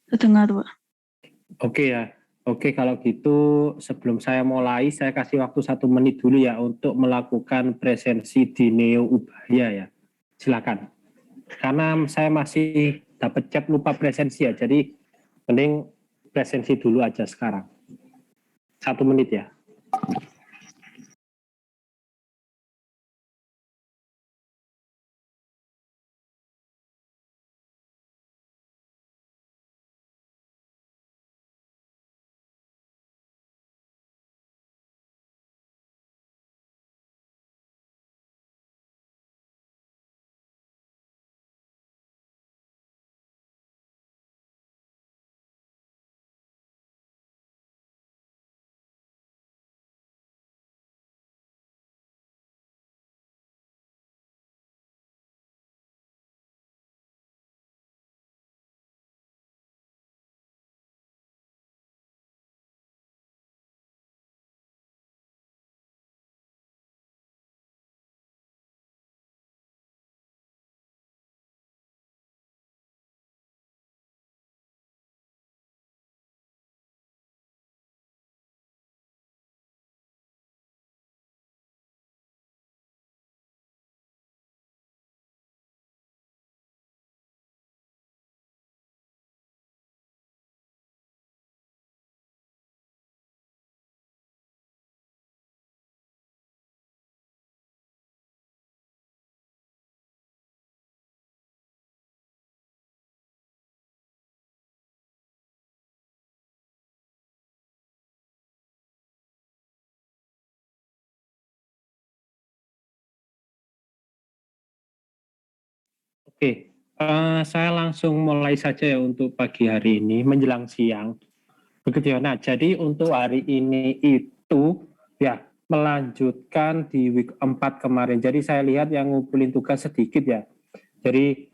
Terdengar, Pak. Oke ya. Oke, kalau gitu sebelum saya mulai, saya kasih waktu 1 menit dulu ya untuk melakukan presensi di Neo Ubaya ya. Silakan. Karena saya masih dapat chat lupa presensi ya, jadi mending presensi dulu aja sekarang. 1 menit ya. Oke, saya langsung mulai saja ya untuk pagi hari ini menjelang siang. Begitu ya. Nah, jadi untuk hari ini itu ya melanjutkan di week 4 kemarin. Jadi saya lihat yang ngumpulin tugas sedikit ya. Jadi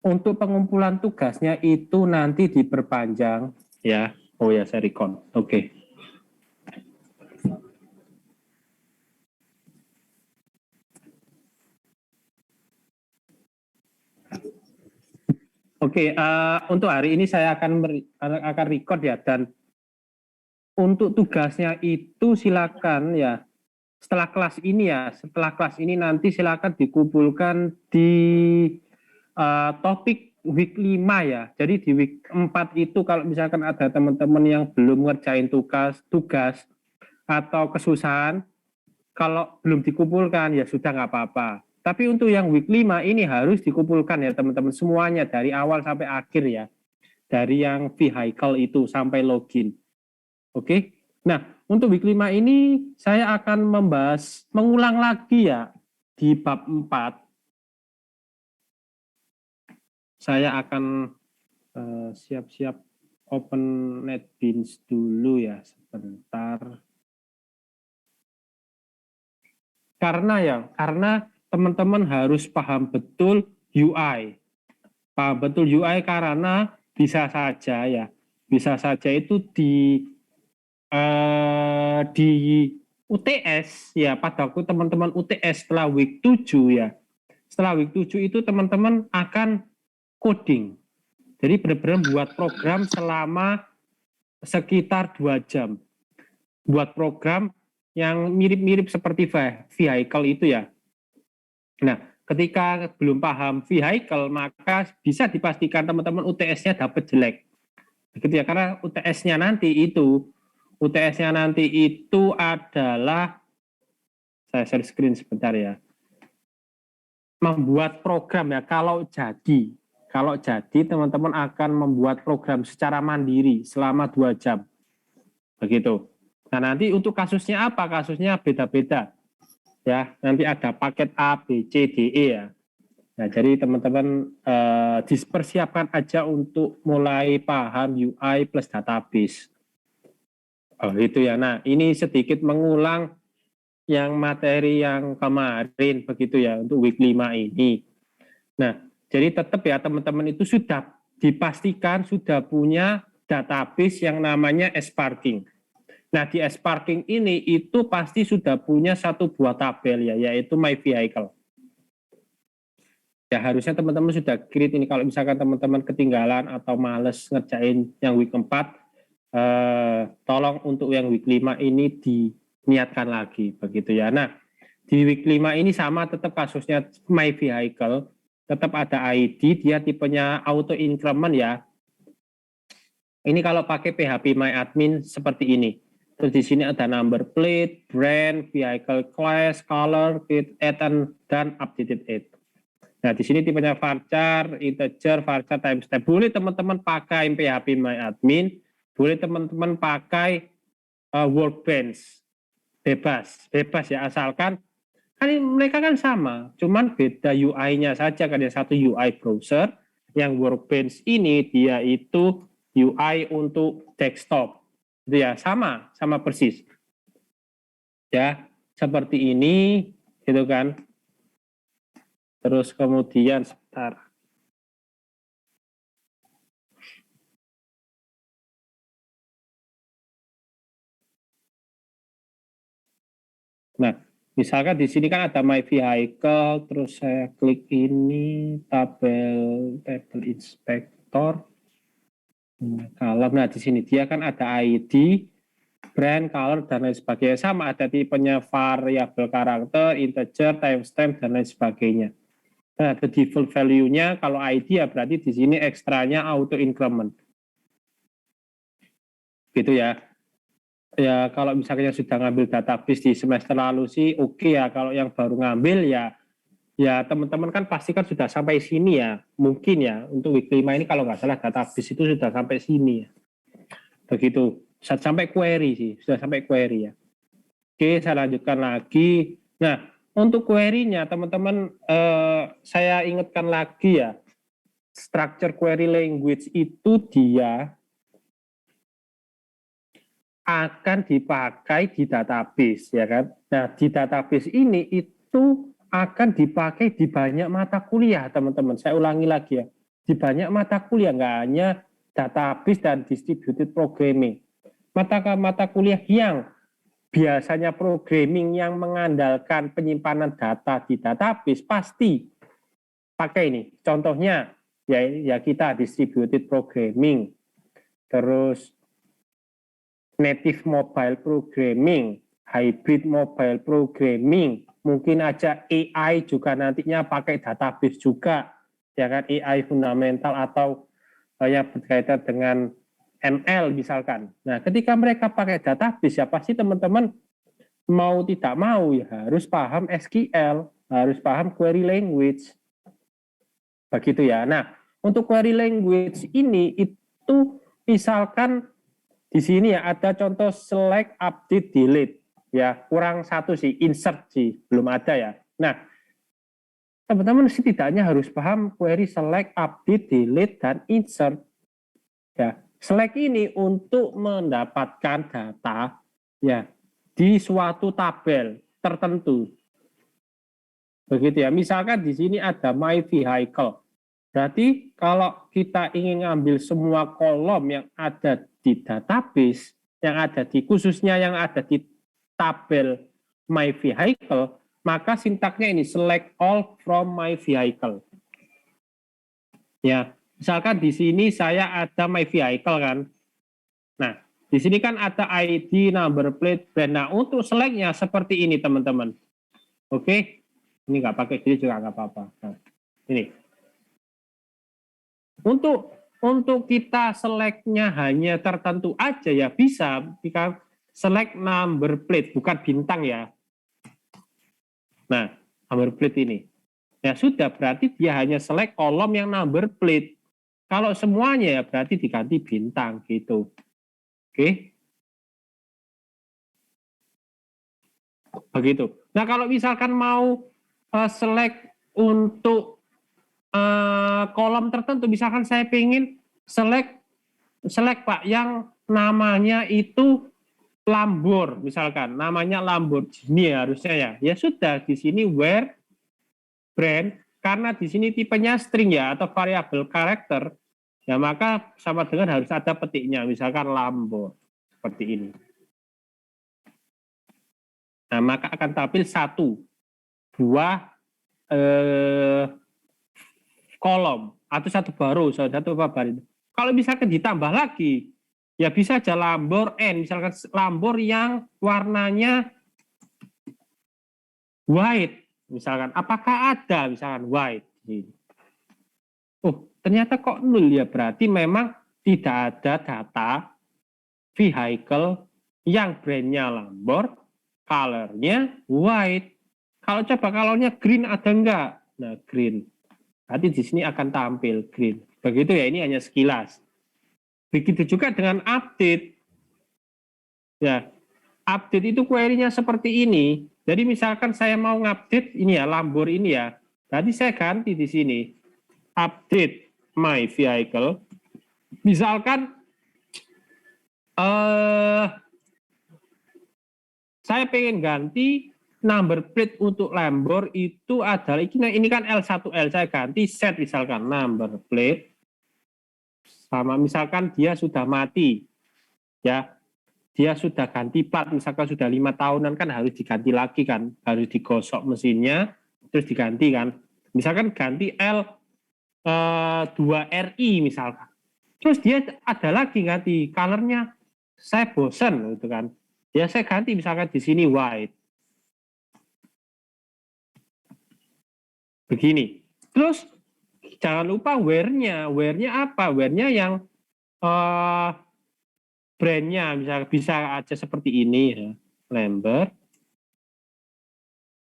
untuk pengumpulan tugasnya itu nanti diperpanjang ya. Oh ya, saya recon. Oke. Oke, untuk hari ini saya akan record ya, dan untuk tugasnya itu silakan ya setelah kelas ini nanti silakan dikumpulkan di topik week 5 ya. Jadi di week 4 itu kalau misalkan ada teman-teman yang belum ngerjain tugas atau kesusahan, kalau belum dikumpulkan ya sudah nggak apa-apa. Tapi untuk yang week 5 ini harus dikumpulkan ya teman-teman semuanya dari awal sampai akhir ya. Dari yang vehicle itu sampai login. Oke. Nah, untuk week 5 ini saya akan mengulang lagi ya di bab 4. Saya akan siap-siap open NetBeans dulu ya sebentar. Karena teman-teman harus paham betul UI. Paham betul UI karena bisa saja itu di UTS ya, pada waktu teman-teman UTS setelah week 7 ya. Setelah week 7 itu teman-teman akan coding. Jadi benar-benar buat program selama sekitar 2 jam. Buat program yang mirip-mirip seperti vehicle itu ya. Nah, ketika belum paham vehicle, maka bisa dipastikan teman-teman UTS-nya dapat jelek. Begitu ya, karena UTS-nya nanti itu adalah, saya share screen sebentar ya, membuat program ya. Kalau jadi teman-teman akan membuat program secara mandiri selama 2 jam. Begitu. Nah, nanti untuk kasusnya apa? Kasusnya beda-beda. Ya, nanti ada paket A, B, C, D, E ya. Nah, jadi teman-teman dipersiapkan aja untuk mulai paham UI plus database. Oh, itu ya. Nah, ini sedikit mengulang yang materi yang kemarin begitu ya untuk week 5 ini. Nah, jadi tetap ya teman-teman itu sudah dipastikan sudah punya database yang namanya Sparking. Nah, di Sparking ini itu pasti sudah punya satu buah tabel ya, yaitu My Vehicle. Ya harusnya teman-teman sudah create ini. Kalau misalkan teman-teman ketinggalan atau males ngerjain yang week 4, tolong untuk yang week 5 ini diniatkan lagi begitu ya. Nah, di week 5 ini sama tetap kasusnya My Vehicle, tetap ada ID, dia tipenya auto increment ya. Ini kalau pakai PHP My Admin seperti ini. Terus di sini ada number plate, brand, vehicle class, color, add dan updated age. Nah, di sini tipenya varchar, integer, varchar, timestamp. Boleh teman-teman pakai PHP My Admin, boleh teman-teman pakai workbench. Bebas ya, asalkan kan mereka kan sama, cuman beda UI-nya saja kan, yang satu UI browser, yang workbench ini dia itu UI untuk desktop. Itu ya, sama persis. Ya, seperti ini gitu kan. Terus kemudian sebentar. Nah, misalkan di sini kan ada My Vehicle, terus saya klik ini tabel inspector. Nah, di sini dia kan ada ID, brand, color, dan lain sebagainya. Sama ada tipenya variabel karakter, integer, timestamp, dan lain sebagainya. Nah, the default value-nya kalau ID ya berarti di sini ekstranya auto increment. Gitu ya. Ya kalau misalnya sudah ngambil database di semester lalu sih oke ya. Kalau yang baru ngambil ya teman-teman kan pasti kan sudah sampai sini ya. Mungkin ya untuk week 5 ini kalau nggak salah database itu sudah sampai sini ya. Begitu. Sampai query sih, sudah sampai query ya. Oke, saya lanjutkan lagi. Nah, untuk query-nya teman-teman saya ingatkan lagi ya. Structure query language itu dia akan dipakai di database ya kan. Nah, di database ini itu akan dipakai di banyak mata kuliah, teman-teman. Saya ulangi lagi ya. Di banyak mata kuliah, nggak hanya database dan distributed programming. Mata kuliah yang biasanya programming yang mengandalkan penyimpanan data di database pasti pakai ini. Contohnya ya kita distributed programming, terus native mobile programming, hybrid mobile programming, mungkin aja AI juga nantinya pakai database juga, ya kan, AI fundamental atau yang berkaitan dengan ML misalkan. Nah, ketika mereka pakai database ya pasti teman-teman mau tidak mau ya harus paham SQL, harus paham query language. Begitu ya. Nah, untuk query language ini itu misalkan di sini ya ada contoh select, update, delete. Ya, kurang satu sih, insert sih, belum ada ya. Nah, teman-teman setidaknya harus paham query select, update, delete, dan insert. Ya, select ini untuk mendapatkan data ya di suatu tabel tertentu. Begitu ya. Misalkan di sini ada My Vehicle. Berarti kalau kita ingin ngambil semua kolom yang ada di database, yang ada di khususnya yang ada di tabel My Vehicle, maka sintaknya ini select all from My Vehicle. Ya, misalkan di sini saya ada My Vehicle kan. Nah, di sini kan ada ID, number plate, brand. Nah, untuk selectnya seperti ini teman-teman. Oke, ini nggak pakai jadi juga nggak apa-apa. Nah, ini. Untuk kita selectnya hanya tertentu aja ya bisa kita select number plate bukan bintang ya. Nah, number plate ini. Ya sudah berarti dia hanya select kolom yang number plate. Kalau semuanya ya berarti diganti bintang gitu. Oke. Begitu. Nah, kalau misalkan mau select untuk kolom tertentu, misalkan saya ingin select Pak yang namanya itu Lambor, misalkan namanya Lamborghini ya, harusnya ya. Ya sudah di sini where brand, karena di sini tipenya string ya atau variabel karakter, ya maka sama dengan harus ada petiknya, misalkan Lambor seperti ini. Nah, maka akan tampil satu buah kolom atau satu baru, satu baris. Kalau misalkan ditambah lagi, ya bisa aja lambor N, misalkan lambor yang warnanya white, misalkan. Apakah ada misalkan white? Oh, ternyata kok nol ya, berarti memang tidak ada data vehicle yang brandnya Lambor, colornya white. Kalau coba colornya green ada enggak? Nah, green. Berarti di sini akan tampil green. Begitu ya, ini hanya sekilas. Begitu juga dengan update. Ya, update itu query-nya seperti ini. Jadi misalkan saya mau ngupdate ini ya, Lambor ini ya. Tadi saya ganti di sini. Update my vehicle. Misalkan saya pengen ganti number plate untuk Lambor itu adalah ini kan L1L, saya ganti set misalkan number plate sama misalkan dia sudah mati ya, dia sudah ganti plat misalkan sudah 5 tahunan kan harus diganti lagi kan, harus digosok mesinnya terus diganti kan, misalkan ganti L2RI misalkan, terus dia ada lagi ganti colornya, saya bosen gitu kan, ya saya ganti misalkan di sini white. Begini. Terus jangan lupa where-nya. Where-nya apa? Where-nya yang brand-nya bisa aja seperti ini ya. Lambert.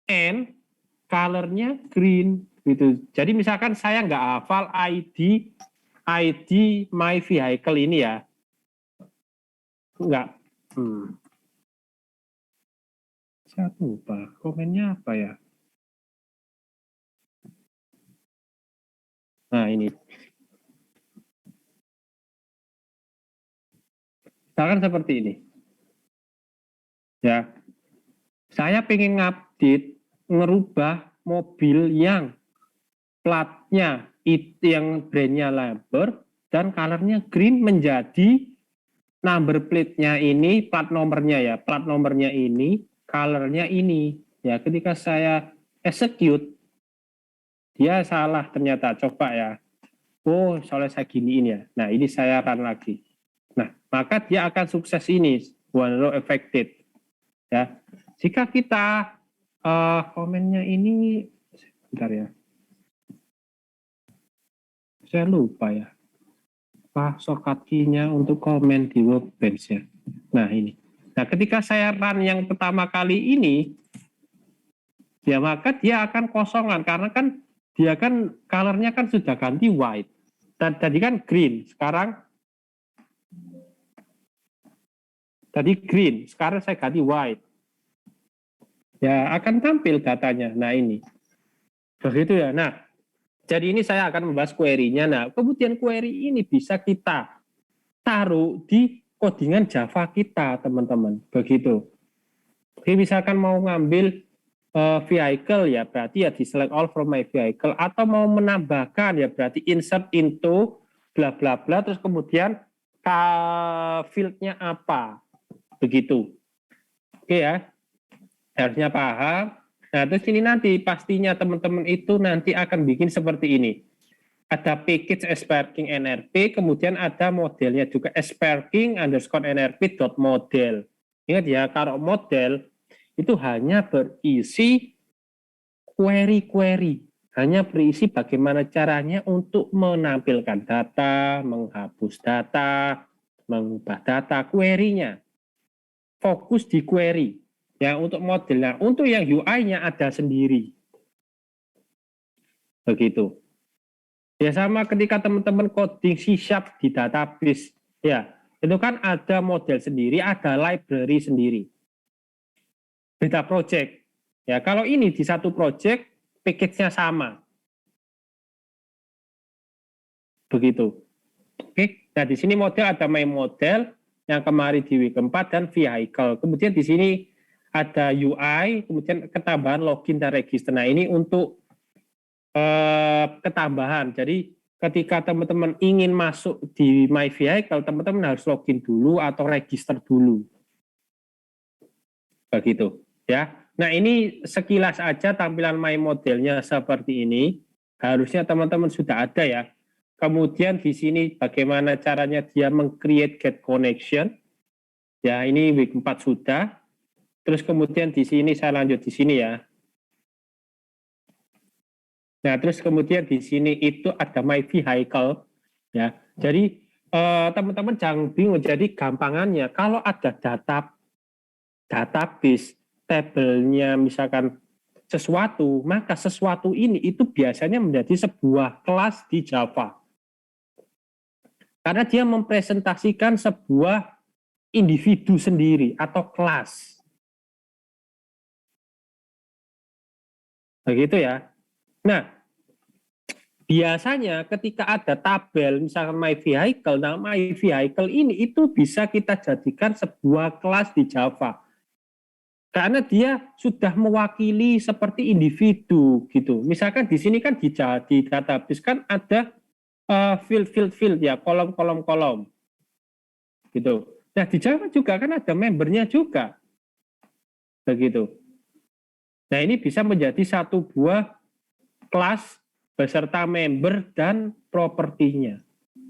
And color-nya green gitu. Jadi misalkan saya nggak hafal ID my vehicle ini ya. Enggak. Saya lupa. Komennya apa ya? Nah ini. Misalkan seperti ini. Ya. Saya pengen ngupdate, ngerubah mobil yang platnya itu yang brandnya Lambert dan colornya green menjadi number plate-nya ini, plat nomornya ya, plat nomornya ini, colornya ini. Ya, ketika saya execute, dia salah ternyata, coba ya. Oh, soalnya saya giniin ya. Nah, ini saya run lagi. Nah, maka dia akan sukses ini, one row affected. Ya, jika kita komennya ini, bentar ya. Saya lupa ya. Shortcut key-nya untuk komen di Workbench ya. Nah, ini. Nah, ketika saya run yang pertama kali ini, ya maka dia akan kosongan karena kan dia kan color-nya kan sudah ganti white. Dan tadi kan green, sekarang tadi green, sekarang saya ganti white. Ya, akan tampil datanya. Nah, ini. Begitu ya. Nah, jadi ini saya akan membahas query-nya. Nah, kemudian query ini bisa kita taruh di codingan Java kita, teman-teman. Begitu. Oke, misalkan mau ngambil vehicle ya, berarti ya di select all from my vehicle, atau mau menambahkan ya berarti insert into bla bla bla, terus kemudian field-nya apa. Begitu. Oke ya. Harusnya paham. Nah, terus ini nanti pastinya teman-teman itu nanti akan bikin seperti ini. Ada package sparking nrp, kemudian ada modelnya juga sparking underscore nrp.model. Ingat ya, kalau model itu hanya berisi query-query. Hanya berisi bagaimana caranya untuk menampilkan data, menghapus data, mengubah data, query-nya. Fokus di query. Ya, untuk modelnya, untuk yang UI-nya ada sendiri. Begitu. Ya sama ketika teman-teman coding C# di database, ya itu kan ada model sendiri, ada library sendiri. Beda project. Ya kalau ini di satu project, package-nya sama. Begitu. Oke. Nah di sini model ada my model yang kemarin di week 4 dan vehicle. Kemudian di sini ada UI, kemudian ketambahan login dan register. Nah ini untuk ketambahan. Jadi ketika teman-teman ingin masuk di my vehicle, teman-teman harus login dulu atau register dulu. Begitu ya. Nah ini sekilas aja tampilan my modelnya seperti ini. Harusnya teman-teman sudah ada ya. Kemudian di sini bagaimana caranya dia meng-create get connection. Ya, ini week 4 sudah. Terus kemudian di sini saya lanjut di sini ya. Nah, terus kemudian di sini itu ada my vehicle ya. Jadi teman-teman jangan bingung. Jadi gampangannya kalau ada database tabelnya misalkan sesuatu, maka sesuatu ini itu biasanya menjadi sebuah kelas di Java. Karena dia mempresentasikan sebuah individu sendiri atau kelas. Begitu ya. Nah, biasanya ketika ada tabel, misalkan my vehicle, nah my vehicle ini itu bisa kita jadikan sebuah kelas di Java. Karena dia sudah mewakili seperti individu gitu. Misalkan di sini kan di database kan ada field ya, kolom gitu. Nah di Java juga kan ada membernya juga, begitu. Nah ini bisa menjadi satu buah kelas beserta member dan propertinya.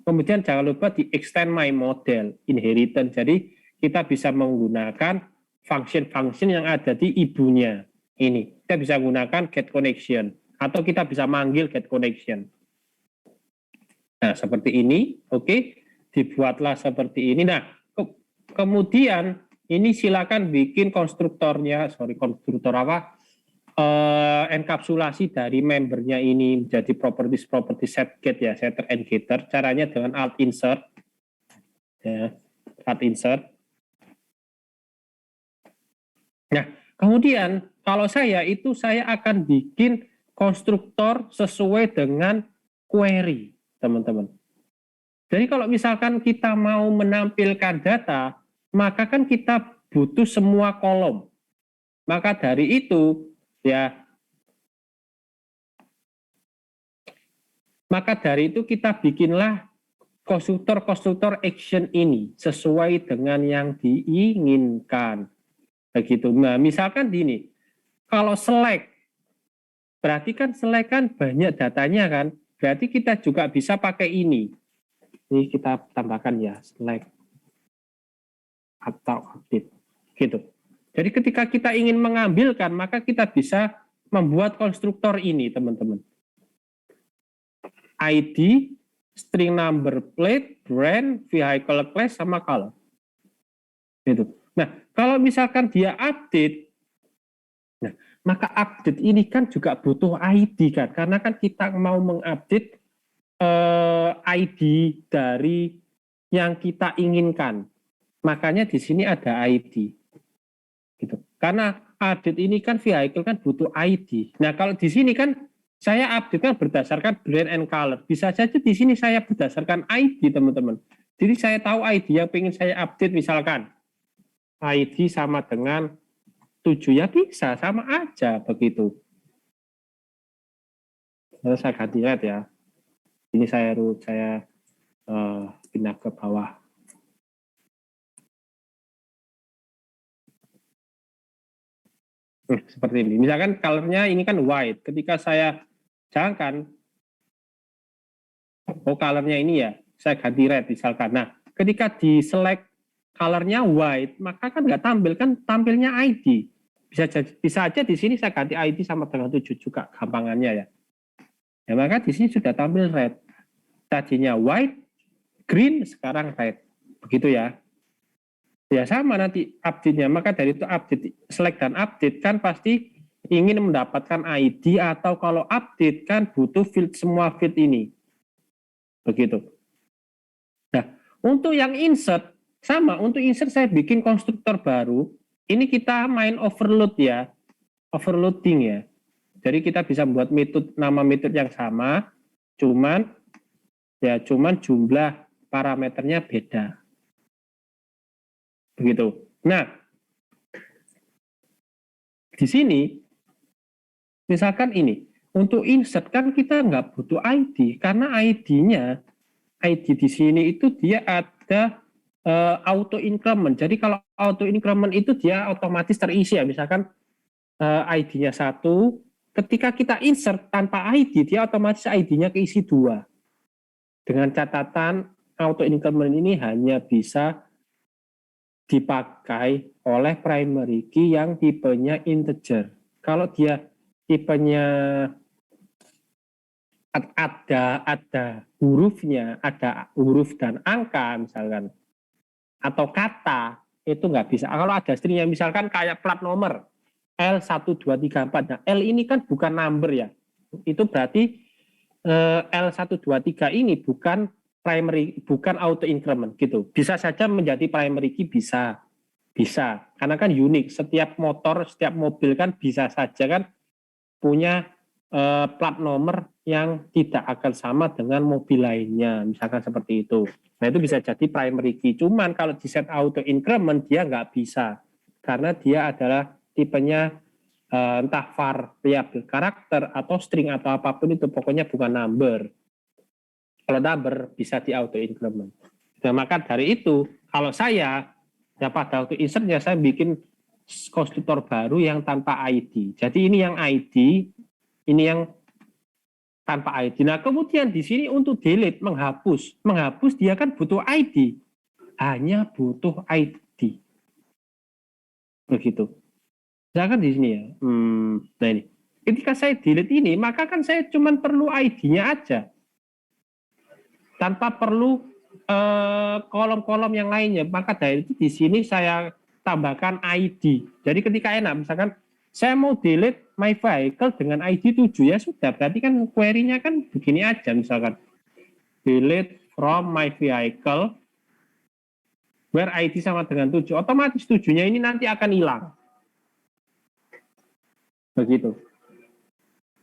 Kemudian jangan lupa di extend my model inheritance. Jadi kita bisa menggunakan function-function yang ada di ibunya ini. Kita bisa gunakan get connection atau kita bisa manggil get connection. Nah seperti ini, oke, dibuatlah seperti ini. Nah kemudian ini silakan bikin konstruktornya, konstruktor apa? Enkapsulasi dari membernya ini menjadi properties set get ya, setter and getter. Caranya dengan alt insert ya, alt insert. Nah kemudian kalau saya akan bikin konstruktor sesuai dengan query teman-teman. Jadi kalau misalkan kita mau menampilkan data, maka kan kita butuh semua kolom. Maka dari itu ya, maka dari itu kita bikinlah konstruktor action ini sesuai dengan yang diinginkan. Begitu. Nah, misalkan gini, kalau select, berarti kan select kan banyak datanya kan, berarti kita juga bisa pakai ini. Ini kita tambahkan ya, select atau update. Gitu. Jadi ketika kita ingin mengambilkan, maka kita bisa membuat konstruktor ini, teman-teman. ID, string number plate, brand, vehicle class, sama color. Gitu. Nah, kalau misalkan dia update, nah, maka update ini kan juga butuh ID kan, karena kan kita mau mengupdate ID dari yang kita inginkan. Makanya di sini ada ID. Gitu. Karena update ini kan vehicle kan butuh ID. Nah kalau di sini kan saya update kan berdasarkan brand and color. Bisa saja di sini saya berdasarkan ID teman-teman. Jadi saya tahu ID yang pengen saya update misalkan ID sama dengan 7 ya bisa sama aja begitu. Lalu saya ganti red ya. Ini saya pindah ke bawah. Seperti ini. Misalkan colornya ini kan white. Ketika saya jangan, colornya ini ya, saya ganti red misalkan. Nah, ketika di select colornya white, maka kan nggak tampil, kan tampilnya ID. Bisa aja di sini saya ganti ID sama dengan 7 juga, gampangannya ya. Ya maka di sini sudah tampil red. Tadinya white, green, sekarang red. Begitu ya. Ya sama nanti update-nya, maka dari itu update, select dan update kan pasti ingin mendapatkan ID atau kalau update kan butuh field, semua field ini. Begitu. Nah, untuk yang insert, sama, untuk insert saya bikin konstruktor baru, ini kita main overload ya, overloading ya. Jadi kita bisa buat nama metode yang sama, cuman jumlah parameternya beda. Begitu. Nah, di sini, misalkan ini, untuk insert kan kita nggak butuh ID, karena ID-nya, ID di sini itu dia ada auto increment. Jadi kalau auto increment itu dia otomatis terisi ya, misalkan ID-nya 1, ketika kita insert tanpa ID, dia otomatis ID-nya keisi 2. Dengan catatan auto increment ini hanya bisa dipakai oleh primary key yang tipenya integer. Kalau dia tipenya ada hurufnya, ada huruf dan angka misalkan, atau kata, itu nggak bisa. Kalau ada stringnya misalkan kayak plat nomor L1234, nah L ini kan bukan number ya, itu berarti L123 ini bukan primary, bukan auto increment gitu. Bisa saja menjadi primary key, bisa karena kan unik. Setiap motor, setiap mobil kan bisa saja kan punya plat nomor yang tidak akan sama dengan mobil lainnya, misalkan seperti itu. Nah itu bisa jadi primary key. Cuman kalau di set auto increment dia nggak bisa, karena dia adalah tipenya entah variabel karakter atau string atau apapun itu, pokoknya bukan number. Kalau number bisa di auto increment. Nah, maka dari itu kalau saya ya pada auto insertnya saya bikin konstruktor baru yang tanpa ID. Jadi ini yang ID, ini yang tanpa ID. Nah kemudian di sini untuk delete, menghapus dia kan butuh ID, hanya butuh ID. Begitu. Misalkan di sini ya, nah ini, ketika saya delete ini, maka kan saya cuma perlu ID-nya aja, tanpa perlu kolom-kolom yang lainnya. Maka dari itu di sini saya tambahkan ID. Jadi ketika enak, misalkan saya mau delete my vehicle dengan ID 7, ya sudah, berarti kan query-nya kan begini aja, misalkan delete from my vehicle where ID sama dengan 7, otomatis 7-nya ini nanti akan hilang. Begitu.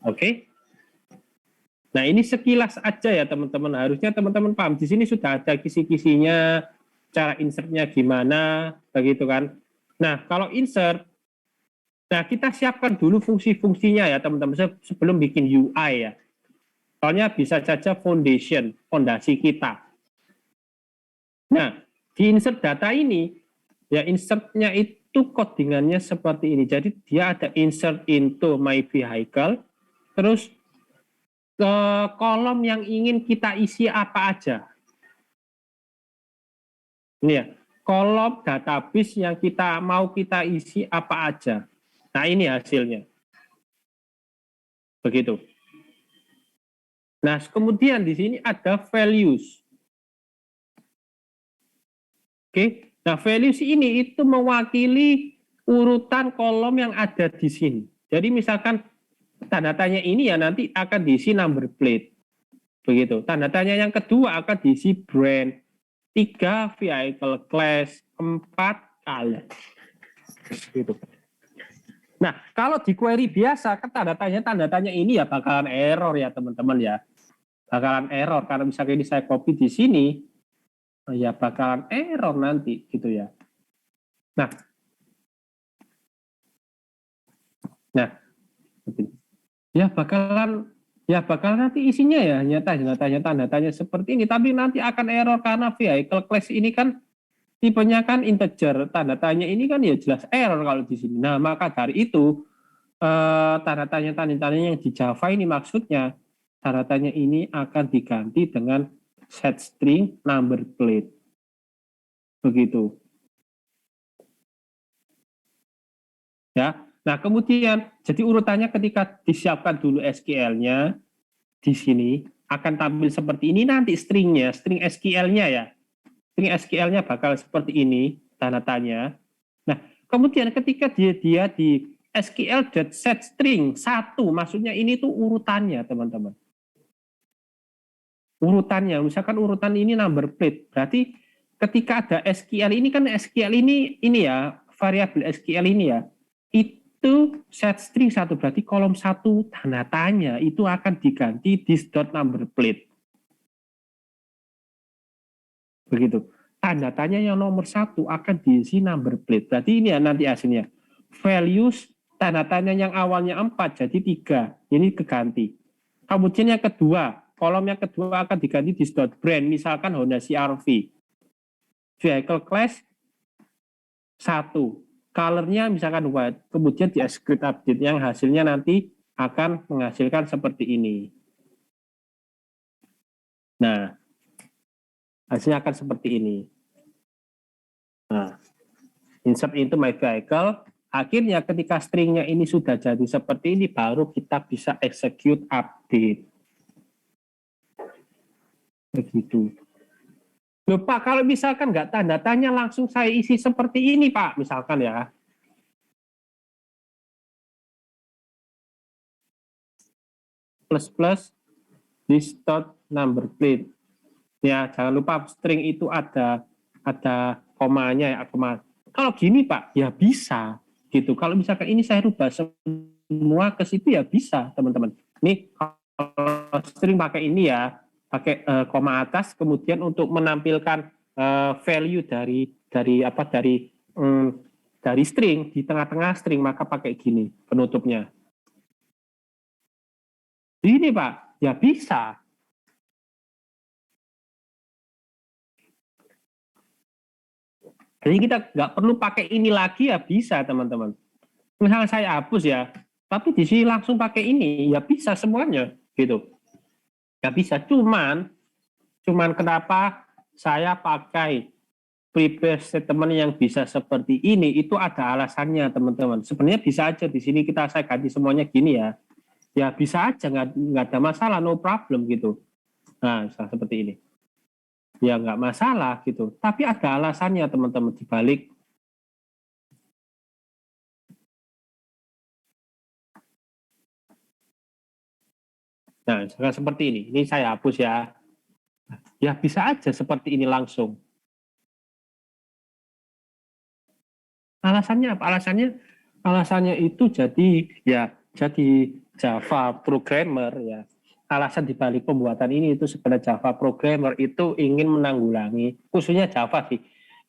Oke. Nah, ini sekilas aja ya teman-teman. Harusnya teman-teman paham. Di sini sudah ada kisi-kisinya, cara insertnya gimana, begitu kan. Nah, kalau insert, nah kita siapkan dulu fungsi-fungsinya ya teman-teman sebelum bikin UI ya. Soalnya bisa saja fondasi kita. Nah, di insert data ini, ya insertnya itu codingannya seperti ini. Jadi dia ada insert into my vehicle, terus ke kolom yang ingin kita isi apa aja. Ini ya, kolom database yang mau kita isi apa aja. Nah ini hasilnya. Begitu. Nah kemudian di sini ada values. Oke, nah values ini itu mewakili urutan kolom yang ada di sini. Jadi misalkan tanda tanya ini ya nanti akan diisi number plate. Begitu. Tanda tanya yang kedua akan diisi brand. 3 vehicle class, 4 color. Gitu. Nah, kalau di query biasa kan tanda tanya ini ya bakalan error ya teman-teman ya. Bakalan error karena misalnya ini saya copy di sini ya bakalan error nanti gitu ya. Nah, ya bakalan nanti isinya ya hanya tanda tanya seperti ini, tapi nanti akan error karena vehicle class ini kan tipenya kan integer, tanda tanya ini kan ya jelas error kalau di sini. Nah maka dari itu tanda tanya yang di Java ini maksudnya tanda tanya ini akan diganti dengan set string number plate, begitu ya. Nah kemudian jadi urutannya ketika disiapkan dulu SQL-nya di sini akan tampil seperti ini nanti stringnya, string SQL-nya ya. String SQL-nya bakal seperti ini tanda tanya. Nah, kemudian ketika dia di SQL.set string 1, maksudnya ini tuh urutannya, teman-teman. Urutannya, misalkan urutan ini number plate, berarti ketika ada SQL ini kan SQL ini ya, variabel SQL ini ya, itu set string 1, berarti kolom 1 tanda tanya itu akan diganti this.number plate. Begitu. Tanda tanya yang nomor 1 akan diisi number plate. Berarti ini ya nanti hasilnya. Values tanda tanya yang awalnya 4 jadi 3. Ini keganti. Kemudian yang kedua, kolom yang kedua akan diganti this.brand. Misalkan Honda CR-V. Vehicle class 1. Colornya misalkan white. Kemudian di execute update yang hasilnya nanti akan menghasilkan seperti ini. Nah, hasilnya akan seperti ini. Nah, insert into my vehicle. Akhirnya ketika stringnya ini sudah jadi seperti ini, baru kita bisa execute update. Begitu. Loh Pak, kalau misalkan nggak tanda tanya langsung saya isi seperti ini Pak, misalkan ya. Plus distort number plate. Ya, jangan lupa string itu ada komanya ya, koma. Kalau gini Pak, ya bisa gitu. Kalau misalkan ini saya rubah semua ke situ ya bisa, teman-teman. Ini kalau string pakai ini ya, pakai koma atas, kemudian untuk menampilkan value dari string di tengah-tengah string, maka pakai gini penutupnya. Ini Pak, ya bisa. Jadi kita nggak perlu pakai ini lagi ya bisa teman-teman. Misalnya saya hapus ya, tapi di sini langsung pakai ini ya bisa semuanya gitu. Ya bisa, cuman kenapa saya pakai prepare statement yang bisa seperti ini itu ada alasannya teman-teman. Sebenarnya bisa aja di sini saya ganti semuanya gini ya. Ya bisa aja, nggak ada masalah, no problem gitu. Nah, seperti ini. Ya nggak masalah gitu. Tapi ada alasannya teman-teman di balik. Nah, seperti ini. Ini saya hapus ya. Ya bisa aja seperti ini langsung. Alasannya apa? Alasannya itu jadi Java programmer ya. Alasan dibalik pembuatan ini itu sebenarnya Java programmer itu ingin menanggulangi, khususnya Java sih,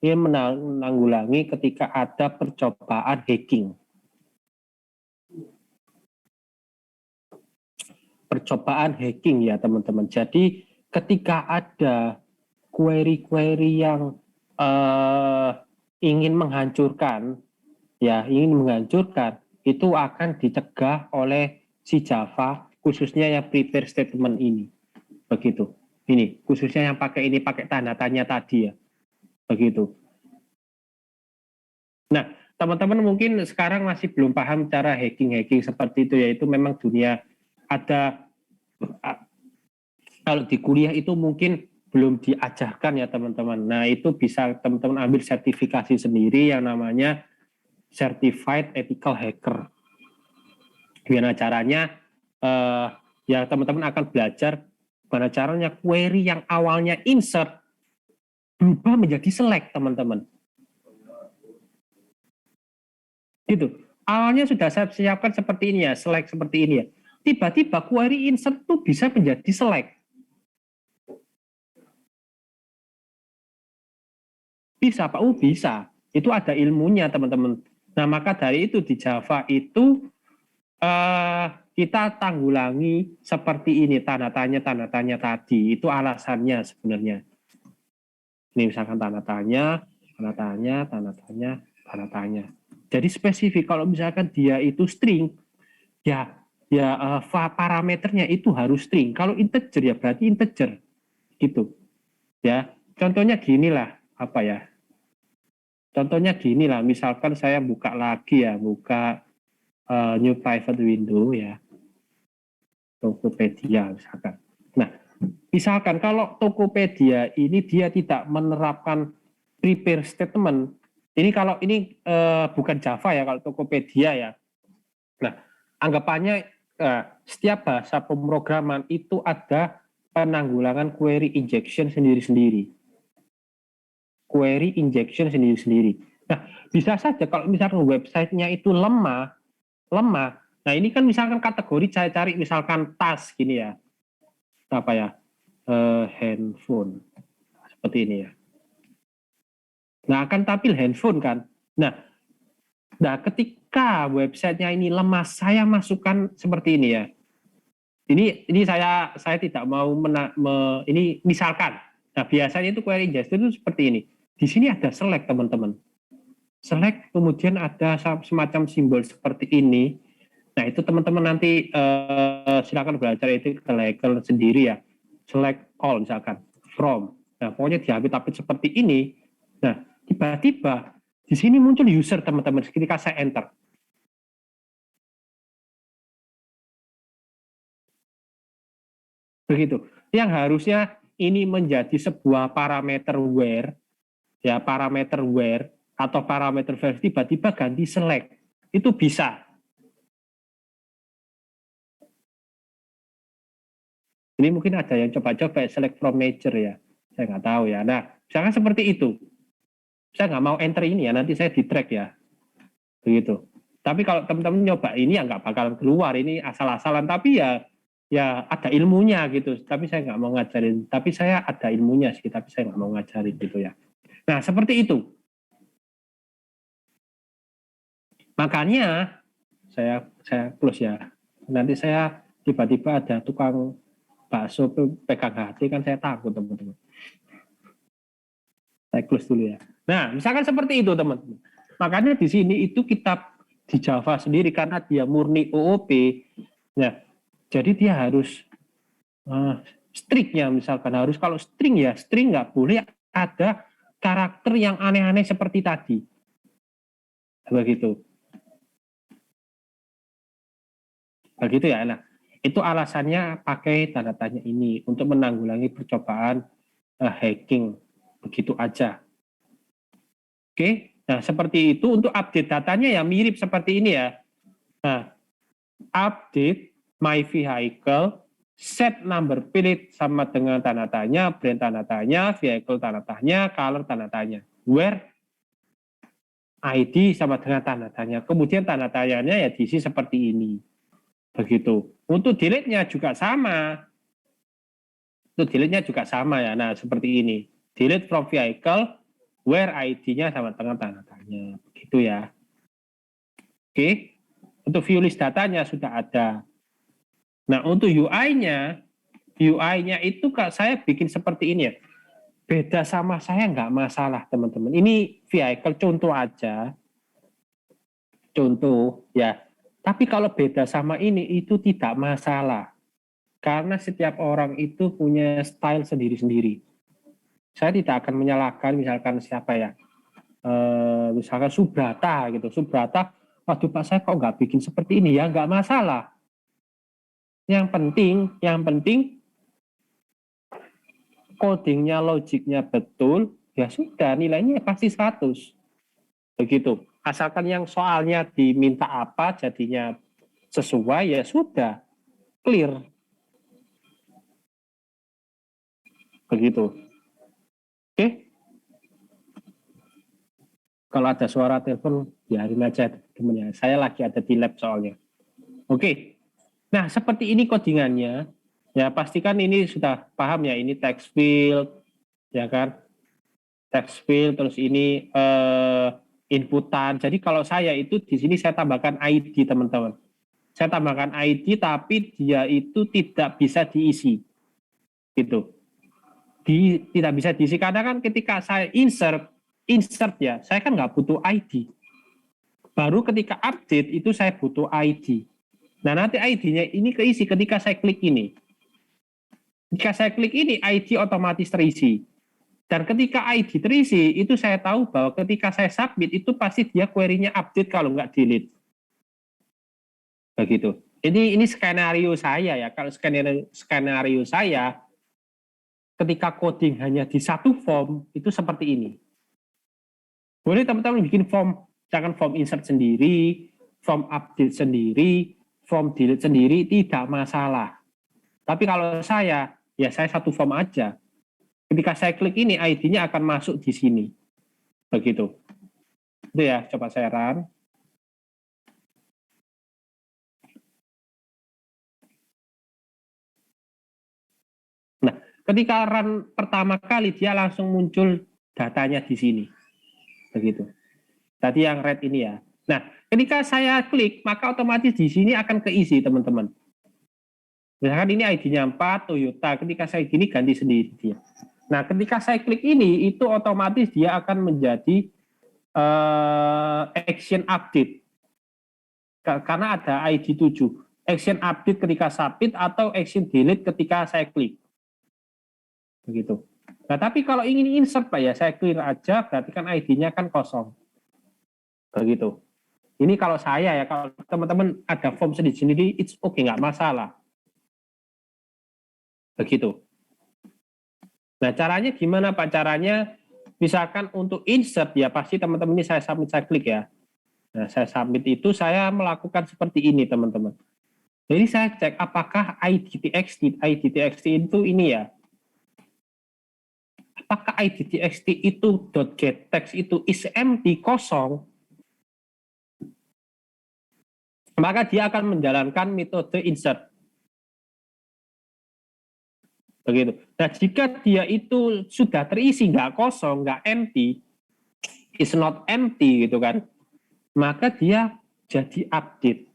ingin menanggulangi ketika ada percobaan hacking. Percobaan hacking ya teman-teman. Jadi ketika ada query-query yang ingin menghancurkan itu akan dicegah oleh si Java, khususnya yang prepare statement ini. Begitu. Ini, khususnya yang pakai tanda tanya tadi ya. Begitu. Nah, teman-teman mungkin sekarang masih belum paham cara hacking seperti itu, yaitu memang dunia ada, kalau di kuliah itu mungkin belum diajarkan ya teman-teman. Nah, itu bisa teman-teman ambil sertifikasi sendiri yang namanya Certified Ethical Hacker. Gimana caranya? Ya teman-teman akan belajar gimana caranya query yang awalnya insert berubah menjadi select, teman-teman. Gitu. Awalnya sudah saya siapkan seperti ini ya, select seperti ini ya. Tiba-tiba query insert itu bisa menjadi select. Bisa Pak? Bisa. Itu ada ilmunya teman-teman. Nah maka dari itu di Java itu kita tanggulangi seperti ini, tanda tanya tadi. Itu alasannya sebenarnya. Ini misalkan tanda tanya. Jadi spesifik, kalau misalkan dia itu string, ya parameternya itu harus string. Kalau integer ya berarti integer. Gitu. Ya. Contohnya gini lah, apa ya? Contohnya gini lah, misalkan saya buka lagi ya, buka new private window ya, Tokopedia misalkan. Nah, misalkan kalau Tokopedia ini dia tidak menerapkan prepare statement, ini kalau ini bukan Java ya, kalau Tokopedia ya. Nah, anggapannya setiap bahasa pemrograman itu ada penanggulangan query injection sendiri-sendiri. Query injection sendiri-sendiri. Nah, bisa saja kalau misalkan websitenya itu lemah. Nah, ini kan misalkan kategori saya cari misalkan tas gini ya. Apa ya? Handphone. Seperti ini ya. Nah, akan tampil handphone kan. Nah, ketika websitenya ini lemah, saya masukkan seperti ini ya. Ini saya tidak mau ini misalkan. Nah, biasanya itu query injection itu seperti ini. Di sini ada select, teman-teman. Select, kemudian ada semacam simbol seperti ini. Nah, itu teman-teman nanti silakan belajar itu legal sendiri ya. Select all misalkan, from. Nah, pokoknya diapit-apit seperti ini. Nah, tiba-tiba di sini muncul user teman-teman ketika saya enter. Begitu. Yang harusnya ini menjadi sebuah parameter where, ya parameter where atau parameter verse tiba-tiba ganti select. Itu bisa. Ini mungkin ada yang coba-coba select from nature ya. Saya nggak tahu ya. Nah, misalkan seperti itu. Saya nggak mau enter ini ya, nanti saya di track ya. Begitu. Tapi kalau teman-teman nyoba ini ya nggak bakal keluar. Ini asal-asalan. Tapi ya ada ilmunya gitu. Tapi saya nggak mau ngajarin. Tapi saya ada ilmunya sih. Tapi saya nggak mau ngajarin gitu ya. Nah, seperti itu. Makanya saya close ya. Nanti saya tiba-tiba ada tukang bakso pegang hati kan saya takut teman-teman. Saya close dulu ya. Nah, misalkan seperti itu teman-teman. Makanya di sini itu kitab di Java sendiri karena dia murni OOP. Nah, jadi dia harus striknya misalkan harus kalau string ya string nggak boleh ada karakter yang aneh-aneh seperti tadi. Begitu. Begitu ya. Nah, itu alasannya pakai tanda tanya ini untuk menanggulangi percobaan hacking begitu aja. Oke, nah seperti itu untuk update datanya ya mirip seperti ini ya. Nah, update my vehicle, set number plate sama dengan tanda tanya, brand tanda tanya, vehicle tanda tanya, color tanda tanya, where ID sama dengan tanda tanya. Kemudian tanda tanyanya ya diisi seperti ini. Begitu. Untuk delete-nya juga sama. Untuk delete-nya juga sama ya. Nah, seperti ini. Delete from vehicle, where ID-nya sama dengan tanda tanya. Begitu ya. Oke. Untuk view list datanya sudah ada. Nah, untuk UI-nya itu saya bikin seperti ini ya. Beda sama saya nggak masalah, teman-teman. Ini vehicle contoh aja. Contoh ya. Tapi kalau beda sama ini itu tidak masalah. Karena setiap orang itu punya style sendiri-sendiri. Saya tidak akan menyalahkan misalkan siapa ya. Misalkan Subrata gitu. Subrata, waduh Pak saya kok nggak bikin seperti ini ya, nggak masalah. Yang penting codingnya, logiknya betul, ya sudah nilainya pasti 100. Begitu. Asalkan yang soalnya diminta apa jadinya sesuai ya sudah clear. Begitu. Oke. Kalau ada suara telepon biarin aja temennya. Saya lagi ada di lab soalnya. Oke. Nah, seperti ini codingannya. Ya, pastikan ini sudah paham ya, ini text field ya kan? Text field terus ini inputan. Jadi kalau saya itu di sini saya tambahkan ID teman-teman. Saya tambahkan ID tapi dia itu tidak bisa diisi. Gitu. Tidak bisa diisi karena kan ketika saya insert ya, saya kan nggak butuh ID. Baru ketika update itu saya butuh ID. Nah, nanti ID-nya ini keisi ketika saya klik ini. Jika saya klik ini, ID otomatis terisi. Dan ketika ID terisi, itu saya tahu bahwa ketika saya submit, itu pasti dia query-nya update kalau nggak delete. Begitu. Ini skenario saya ya. Kalau skenario saya, ketika coding hanya di satu form, itu seperti ini. Boleh teman-teman bikin form, misalkan form insert sendiri, form update sendiri, form delete sendiri, tidak masalah. Tapi kalau saya, ya saya satu form aja. Ketika saya klik ini, ID-nya akan masuk di sini. Begitu. Itu ya, coba saya run. Nah, ketika run pertama kali, dia langsung muncul datanya di sini. Begitu. Tadi yang red ini ya. Nah, ketika saya klik, maka otomatis di sini akan keisi, teman-teman. Misalkan ini ID-nya 4, Toyota. Ketika saya gini, ganti sendiri dia. Nah, ketika saya klik ini, itu otomatis dia akan menjadi action update. karena ada ID 7. Action update ketika submit atau action delete ketika saya klik. Begitu. Nah, tapi kalau ingin insert Pak ya, saya clear aja, berarti kan ID-nya kan kosong. Begitu. Ini kalau saya ya, kalau teman-teman ada form sendiri-sendiri, it's okay, nggak masalah. Begitu. Nah, caranya gimana Pak? Caranya, misalkan untuk insert ya, pasti teman-teman ini saya submit, saya klik ya. Nah, saya submit itu, saya melakukan seperti ini teman-teman. Jadi saya cek apakah ID.txt itu ini ya. Apakah ID.txt itu .getText itu is empty, kosong, maka dia akan menjalankan metode insert. Begitu. Nah, jika dia itu sudah terisi, nggak kosong, nggak empty, is not empty gitu kan, maka dia jadi update.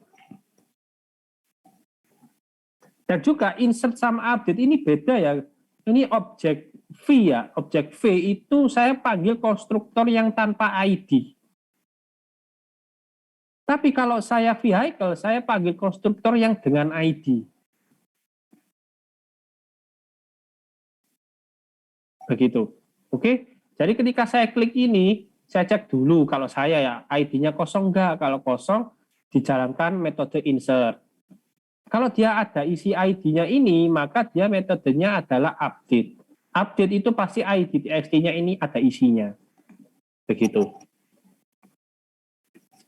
Dan juga insert sama update ini beda ya. Ini objek V ya, objek V itu saya panggil konstruktor yang tanpa ID. Tapi kalau saya vehicle, saya panggil konstruktor yang dengan ID. Begitu. Oke. Jadi ketika saya klik ini, saya cek dulu kalau saya ya ID-nya kosong enggak. Kalau kosong, dijalankan metode insert. Kalau dia ada isi ID-nya ini, maka dia metodenya adalah update. Update itu pasti ID.txt-nya ini ada isinya. Begitu.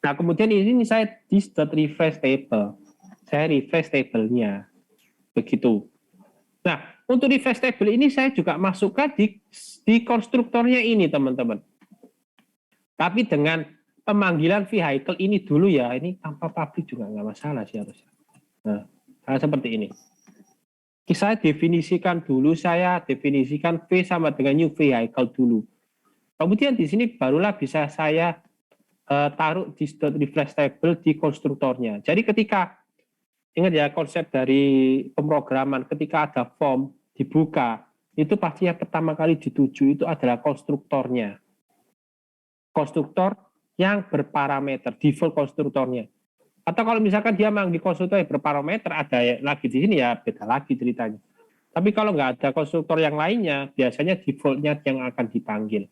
Nah, kemudian ini saya this.refresh table. Saya refresh table-nya. Begitu. Nah, untuk refresh table ini saya juga masukkan di konstruktornya ini, teman-teman. Tapi dengan pemanggilan vehicle ini dulu ya, ini tanpa public juga nggak masalah sih harusnya. Nah, seperti ini. Saya definisikan dulu, saya definisikan V sama dengan new vehicle dulu. Kemudian di sini barulah bisa saya taruh di refresh table di konstruktornya. Jadi ketika, ingat ya konsep dari pemrograman, ketika ada form dibuka, itu pasti yang pertama kali dituju itu adalah konstruktornya. Konstruktor yang berparameter, default konstruktornya. Atau kalau misalkan dia manggil konstruktor yang berparameter, ada lagi di sini ya beda lagi ceritanya. Tapi kalau nggak ada konstruktor yang lainnya, biasanya defaultnya yang akan dipanggil.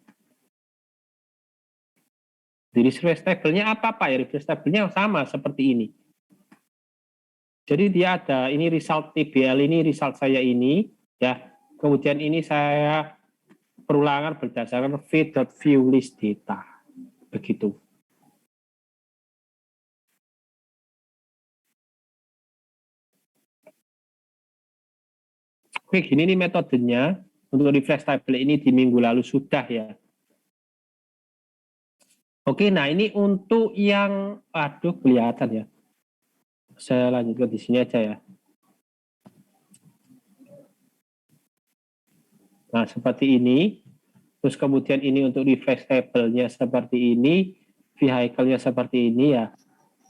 Di refresh table-nya apa Pak? Ya refresh table-nya sama seperti ini. Jadi dia ada ini result TBL, ini result saya ini ya. Kemudian ini saya perulangan berdasarkan v.viewListData. Begitu. Oke, gini nih metodenya untuk refresh table ini di minggu lalu sudah ya. Oke, nah ini untuk yang, aduh kelihatan ya. Saya lanjutkan di sini aja ya. Nah, seperti ini. Terus kemudian ini untuk refresh table-nya seperti ini, vehicle-nya seperti ini ya.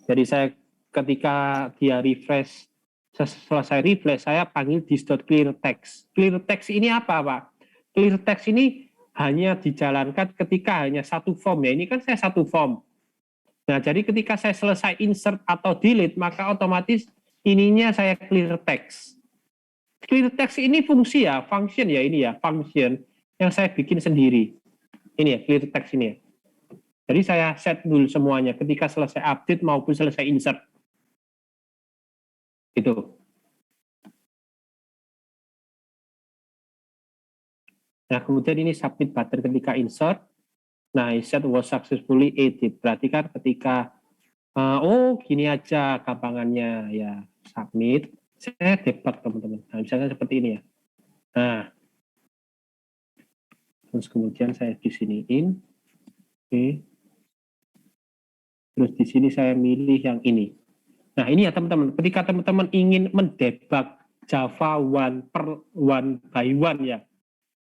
Jadi saya ketika dia refresh, selesai refresh, saya panggil this.clearText. ClearText ini apa Pak? ClearText ini hanya dijalankan ketika hanya satu form ya. Ini kan saya satu form. Nah, jadi ketika saya selesai insert atau delete, maka otomatis ininya saya ClearText. ClearText ini fungsi ya, function ya ini ya, function yang saya bikin sendiri. Ini ya, ClearText ini ya. Jadi saya set dulu semuanya ketika selesai update maupun selesai insert. Itu. Nah, kemudian ini submit button ketika insert. Nah, insert was successfully edit. Berarti kan ketika, oh gini aja gampangannya ya, submit. Saya debug teman-teman. Nah, misalnya seperti ini ya. Nah, terus kemudian saya di siniin. Oke. Terus di sini saya milih yang ini. Nah, ini ya teman-teman. Ketika teman-teman ingin mendebug Java one by one ya.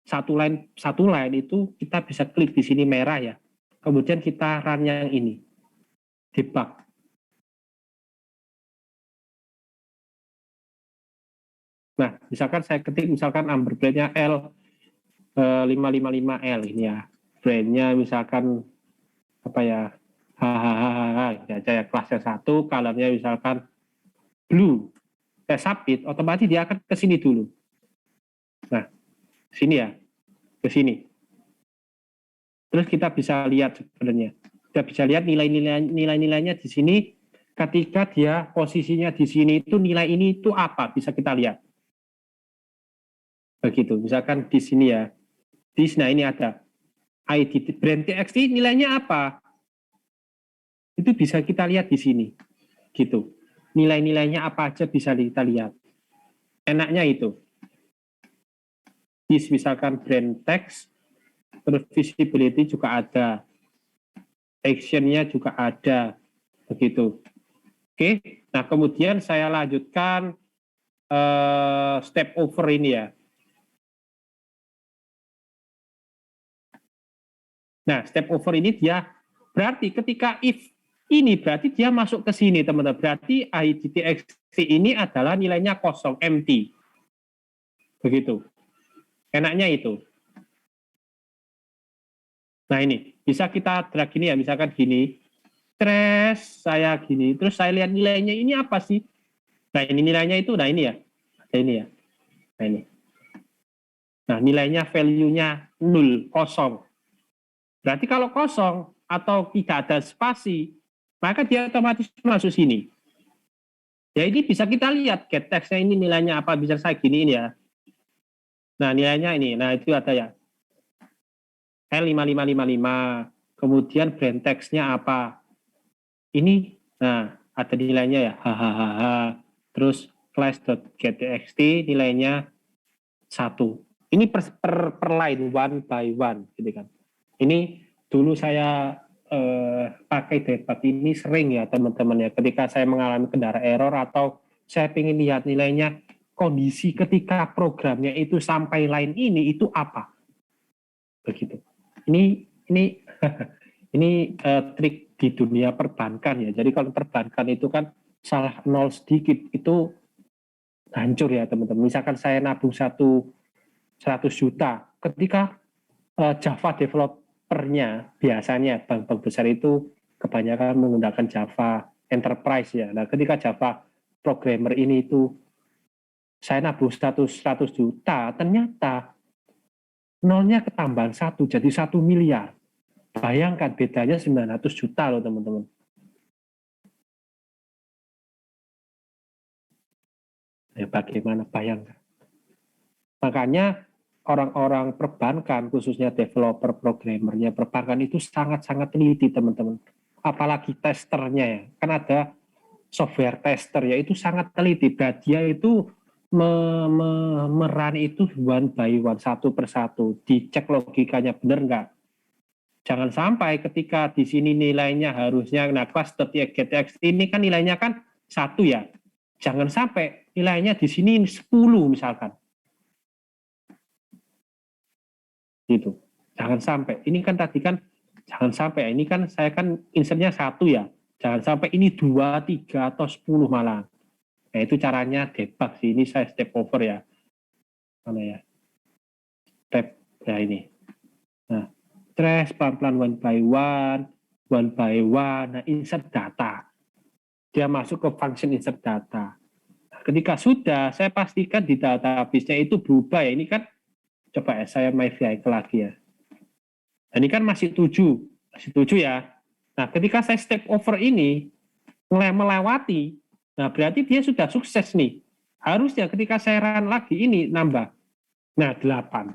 Satu line itu kita bisa klik di sini merah ya. Kemudian kita run yang ini. Debug. Nah, misalkan saya ketik misalkan number plate-nya L 555L ini ya. Brand-nya misalkan apa ya? hahaha aja ya, kelasnya 1, colornya misalkan blue. Saya submit, otomatis dia akan ke sini dulu. Nah, sini ya, ke sini. Terus kita bisa lihat sebenarnya. Kita bisa lihat nilai-nilainya di sini. Ketika dia posisinya di sini itu nilai ini itu apa? Bisa kita lihat. Begitu. Misalkan di sini ya. Di sini ini ada ID brand TXT nilainya apa? Itu bisa kita lihat di sini. Gitu. Nilai-nilainya apa aja bisa kita lihat. Enaknya itu. Misalkan brand text, terus visibility juga ada. Actionnya juga ada. Begitu. Oke, nah kemudian saya lanjutkan step over ini ya. Nah, step over ini dia berarti ketika if ini berarti dia masuk ke sini teman-teman. Berarti IDTXT ini adalah nilainya kosong, empty. Begitu. Enaknya itu. Nah ini, bisa kita drag gini ya, misalkan gini. Stress, saya gini. Terus saya lihat nilainya ini apa sih? Nah ini nilainya itu, nah ini ya. Nah ini ya. Nah ini. Nah nilainya value-nya 0, kosong. Berarti kalau kosong atau tidak ada spasi, maka dia otomatis masuk sini. Ya ini bisa kita lihat get text-nya ini nilainya apa, bisa saya giniin ya. Nah nilainya ini, nah itu ada ya. L5555, kemudian brand text-nya apa. Ini, nah ada nilainya ya, hahaha. Terus class.getTxt nilainya 1. Ini per line, one by one, gitu kan. Ini dulu saya pakai debug ini sering ya teman-teman ya. Ketika saya mengalami kendala error atau saya ingin lihat nilainya, kondisi ketika programnya itu sampai line ini itu apa? Begitu. Ini ini trik di dunia perbankan ya. Jadi kalau perbankan itu kan salah nol sedikit itu hancur ya teman-teman. Misalkan saya nabung 100 juta, ketika Java developernya biasanya bank-bank besar itu kebanyakan menggunakan Java Enterprise ya. Nah, ketika Java programmer ini itu saya nabung 100 juta, ternyata nolnya ketambahan 1 jadi 1 miliar. Bayangkan bedanya 900 juta loh teman-teman. Ya, bagaimana bayangkan. Makanya orang-orang perbankan, khususnya developer, programmernya perbankan itu sangat-sangat teliti teman-teman. Apalagi testernya ya, kan ada software tester ya, itu sangat teliti. Dia itu merun itu one by one, satu persatu, dicek logikanya benar nggak. Jangan sampai ketika di sini nilainya harusnya, nah class.getTxt ini kan nilainya kan 1 ya. Jangan sampai nilainya di sini 10 misalkan. Gitu. Jangan sampai. Ini kan tadi kan jangan sampai. Ini kan saya kan insertnya 1 ya. Jangan sampai ini 2, 3 atau 10 malah. Nah, itu caranya debug sih. Ini saya step over ya. Mana ya? Step ya ini. Nah, trace pelan-pelan one by one, one by one. Nah, insert data. Dia masuk ke function insert data. Nah, ketika sudah, saya pastikan di database-nya itu berubah ya. Ini kan coba ya saya my vehicle lagi ya. Nah, ini kan masih 7 ya. Nah, ketika saya step over ini melewati, nah berarti dia sudah sukses nih. Harusnya ketika saya run lagi ini nambah. Nah, 8.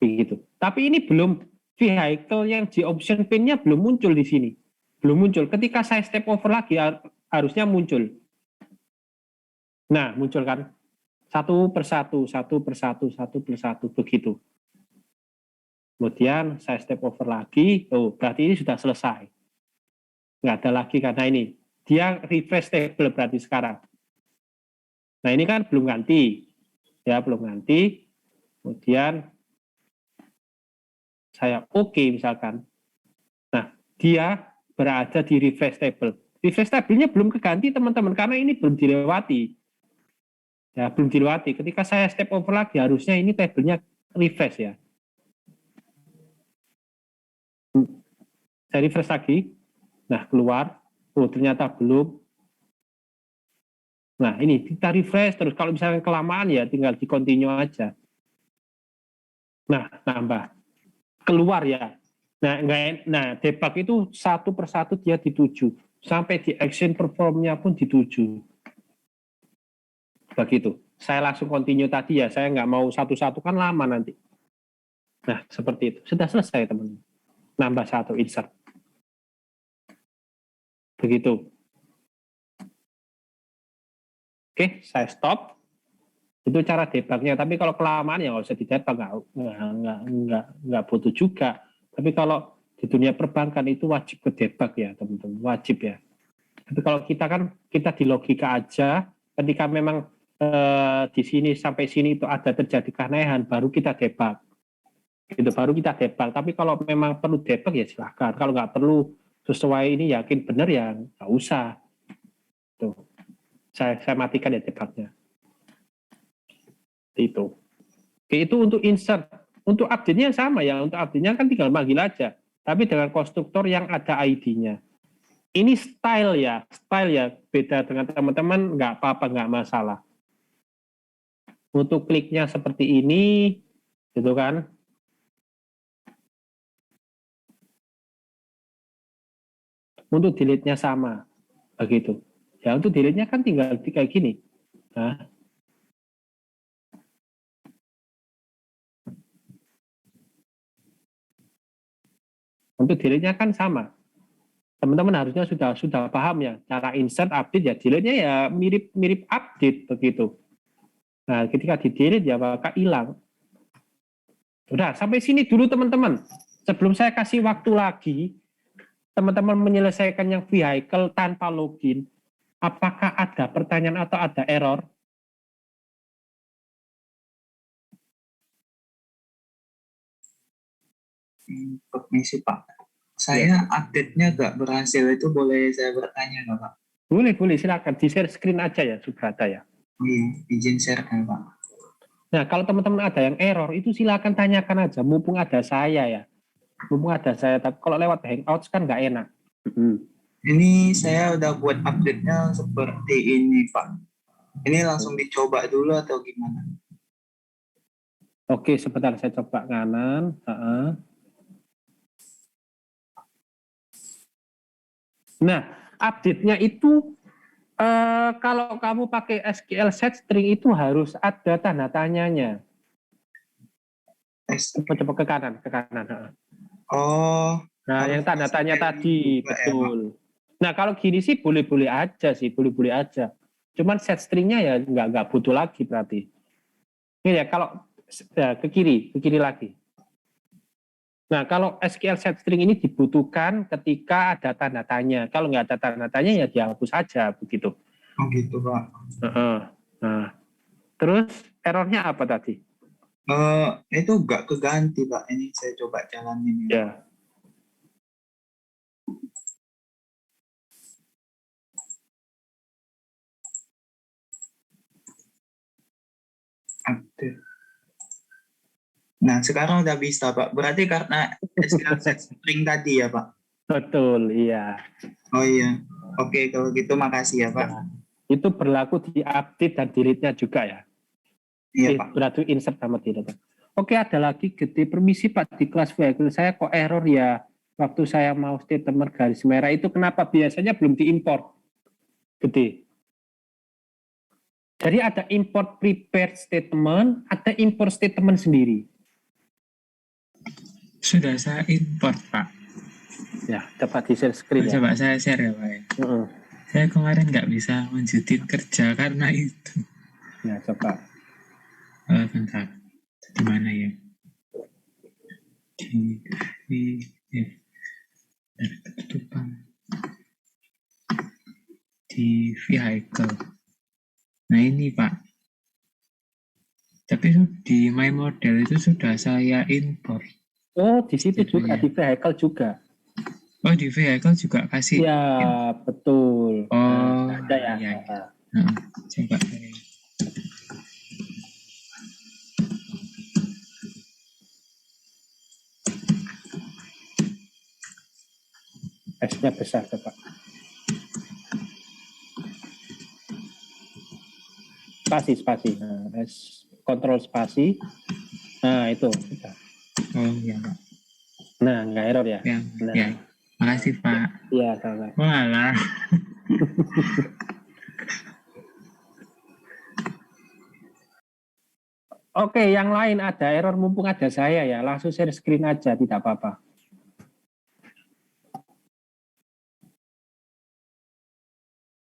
Begitu. Tapi ini belum vehicle yang di option pin-nya belum muncul di sini. Belum muncul. Ketika saya step over lagi harusnya muncul. Nah, muncul kan? Satu persatu begitu. Kemudian saya step over lagi, oh berarti ini sudah selesai. Nggak ada lagi karena ini. Dia refresh table berarti sekarang. Nah ini kan belum ganti. Ya belum ganti. Kemudian saya oke misalkan. Nah dia berada di refresh table. Refresh table-nya belum keganti teman-teman karena ini belum dilewati. Ya belum dilewati. Ketika saya step over lagi harusnya ini tabelnya refresh ya. Saya refresh lagi. Nah, keluar. Oh, ternyata belum. Nah, ini kita refresh terus. Kalau misalnya kelamaan ya tinggal di continue aja. Nah, nambah. Keluar ya. Nah, debug itu satu persatu dia dituju. Sampai di action performnya pun dituju. Begitu. Saya langsung continue tadi ya. Saya nggak mau satu-satu kan lama nanti. Nah, seperti itu. Sudah selesai, teman-teman. Nambah satu, insert. Begitu. Oke, saya stop. Itu cara debugnya. Tapi kalau kelamaan ya nggak usah didebug, nggak butuh juga. Tapi kalau di dunia perbankan itu wajib ke debug ya, teman-teman. Wajib ya. Tapi kalau kita kan kita di logika aja. Ketika memang di sini sampai sini itu ada terjadi keanehan, baru kita debug. Itu baru kita debug. Tapi kalau memang perlu debug ya silakan. Kalau nggak perlu sesuai ini yakin benar ya nggak usah. Tuh. Saya matikan ya debugnya. Itu. Oke, itu untuk insert. Untuk update-nya sama ya. Untuk update-nya kan tinggal manggil aja. Tapi dengan konstruktor yang ada ID-nya. Ini style ya. Style ya. Beda dengan teman-teman. Nggak apa-apa, nggak masalah. Untuk kliknya seperti ini. Gitu kan. Untuk delete-nya sama. Begitu. Ya untuk delete-nya kan tinggal kayak gini. Nah. Untuk delete-nya kan sama. Teman-teman harusnya sudah paham ya cara insert update ya, delete-nya ya mirip update begitu. Nah, ketika di delete ya maka hilang. Udah, sampai sini dulu teman-teman. Sebelum saya kasih waktu lagi, teman-teman menyelesaikan yang vehicle tanpa login, apakah ada pertanyaan atau ada error? Permisi Pak, saya update-nya nggak berhasil, itu boleh saya bertanya nggak Pak? Boleh, silakan. Di share screen aja ya, Subrata ya. Iya, izin share kan Pak. Nah, kalau teman-teman ada yang error, itu silakan tanyakan aja. Mumpung ada saya ya. Mumpung ada saya. Kalau lewat Hangouts kan nggak enak. Ini saya udah buat update-nya seperti ini Pak. Ini langsung dicoba dulu atau gimana? Oke, sebentar saya coba kanan. Nah, update-nya itu kalau kamu pakai SQL set string itu harus ada tanda tanyanya. Coba ke kanan, ke kanan. Oh, Nah, yang tanda tanya tadi, betul. Nah, kalau gini sih boleh-boleh aja sih, boleh-boleh aja. Cuman set stringnya ya nggak butuh lagi berarti. Ini ya kalau ya, ke kiri lagi. Nah, kalau SQL set string ini dibutuhkan ketika ada tanda tanya. Kalau nggak ada tanda tanya ya dihapus saja begitu. Oh gitu Pak. Nah, terus errornya apa tadi? Itu nggak keganti Pak. Ini saya coba jalanin ya. Ya. Update. Nah, sekarang udah bisa Pak. Berarti karena SQL set string tadi ya Pak? Betul, iya. Oh iya. Oke, kalau gitu makasih ya Pak. Ya. Itu berlaku di update dan delete-nya juga ya. Iya Pak. Berarti insert sama delete. Oke, ada lagi gede. Permisi Pak, di kelas vehicle saya kok error ya. Waktu saya mau statement garis merah itu kenapa biasanya belum diimport? Gede. Jadi ada import prepared statement, ada import statement sendiri. Sudah saya import Pak. Ya, coba di share screen ya. Coba saya share ya Pak ya. Saya kemarin nggak bisa lanjutin kerja karena itu. Ya, coba. Bentar. Di mana ya? Ketutupan. Di vehicle. Nah ini Pak. Tapi di my model itu sudah saya import. Oh, di situ juga, di vehicle juga. Oh, di vehicle juga kasih. Ya, betul. Oh, ada ya. Iya. Coba. S-nya besar, Pak. Spasi. Nah, S, kontrol spasi. Nah, itu. Oh iya Pak. Nah, nggak error ya? Ya, Nah, ya. Makasih Pak. iya, sama. Walah. Oke, yang lain ada error mumpung ada saya ya, langsung share screen aja, tidak apa-apa.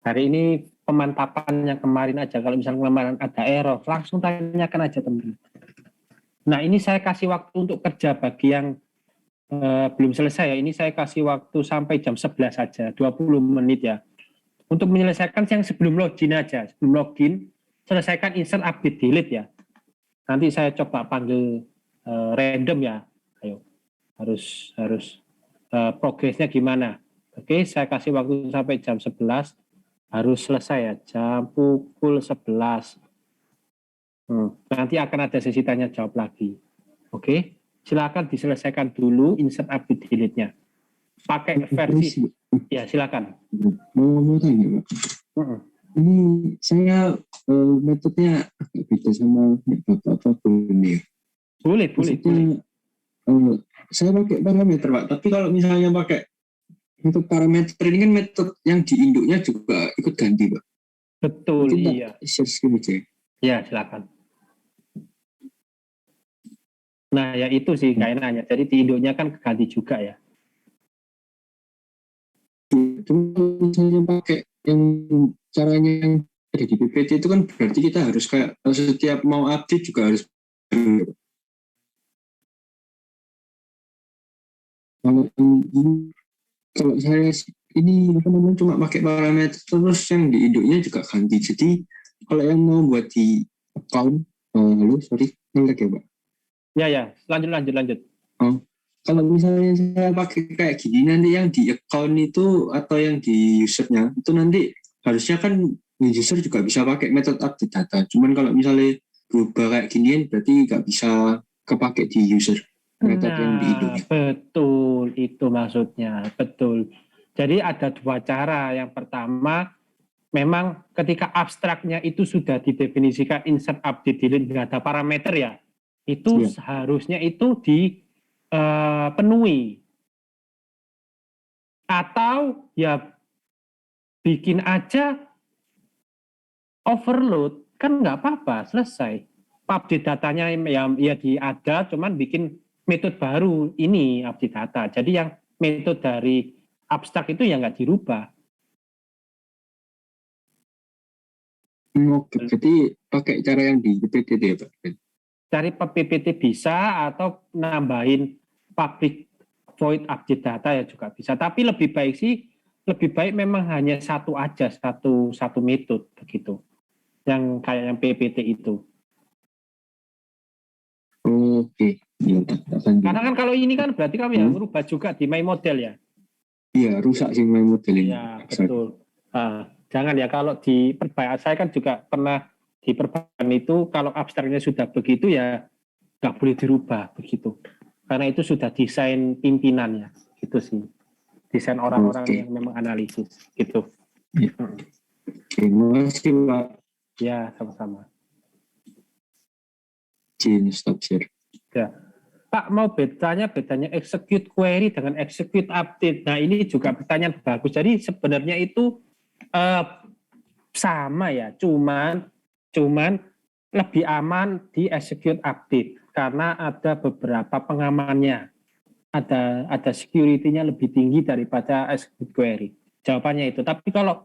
Hari ini pemantapan yang kemarin aja, kalau misalnya kemarin ada error, langsung tanyakan aja teman-teman. Nah, ini saya kasih waktu untuk kerja bagi yang belum selesai ya, ini saya kasih waktu sampai jam 11 saja, 20 menit ya. Untuk menyelesaikan yang sebelum login aja, sebelum login, selesaikan insert update delete ya. Nanti saya coba panggil random ya. Ayo, harus progresnya gimana. Oke, saya kasih waktu sampai jam 11. Harus selesai ya, jam pukul 11. Nanti akan ada sesi tanya jawab lagi. Oke, silakan diselesaikan dulu insert update delete-nya. Pakai versi, ya silakan. Mau tanya Pak. Ini saya metodenya agak beda sama Bapak ini. Boleh. Maksudnya saya pakai parameter Pak, tapi kalau misalnya pakai untuk parameter ini kan metode yang di induknya juga ikut ganti Pak. Betul, Mungkin iya. Share screen aja. Ya, silakan. Nah, ya itu sih kainannya. Jadi di induknya kan ganti juga ya. Cuma misalnya pakai yang caranya yang ada di PPT itu kan berarti kita harus kayak setiap mau update juga harus kalau saya ini cuma pakai parameter terus yang di induknya juga ganti. Jadi kalau yang mau buat di account, halo sorry ngelag ya Pak. Ya, lanjut. Kalau misalnya saya pakai kayak gini nanti yang di account itu atau yang di usernya itu nanti harusnya kan user juga bisa pakai metode update data. Cuman kalau misalnya berubah kayak ginian berarti nggak bisa kepake di user metode yang di induknya. Betul, itu maksudnya. Betul. Jadi ada dua cara. Yang pertama, memang ketika abstraknya itu sudah didefinisikan insert update delete nggak ada parameter ya, itu seharusnya itu dipenuhi. Atau ya bikin aja overload, kan nggak apa-apa, selesai. Update datanya ya ada, cuman bikin metode baru ini update data. Jadi yang metode dari abstrak itu ya nggak dirubah. Oke, jadi pakai cara yang di PPT ya Pak? Cari PPT bisa atau nambahin public void update data ya juga bisa. Tapi lebih baik memang hanya satu aja, satu metode begitu. Yang kayak yang PPT itu. Oke. Ya, Karena kan kalau ini kan berarti kami yang merubah juga di my model ya. Iya, rusak sih my model ini. Iya, betul. Jangan ya, kalau di perbankan saya kan juga pernah di perbankan itu kalau abstraknya sudah begitu ya nggak boleh dirubah begitu. Karena itu sudah desain pimpinannya, gitu sih. Desain orang-orang yang memang analisis, gitu. Ya. Terima kasih Pak. Ya, sama-sama. Stop share. Ya. Pak, mau bedanya execute query dengan execute update. Nah, ini juga pertanyaan bagus. Jadi sebenarnya itu sama ya, cuman lebih aman di execute update karena ada beberapa pengamannya. Ada security-nya lebih tinggi daripada execute query. Jawabannya itu. Tapi kalau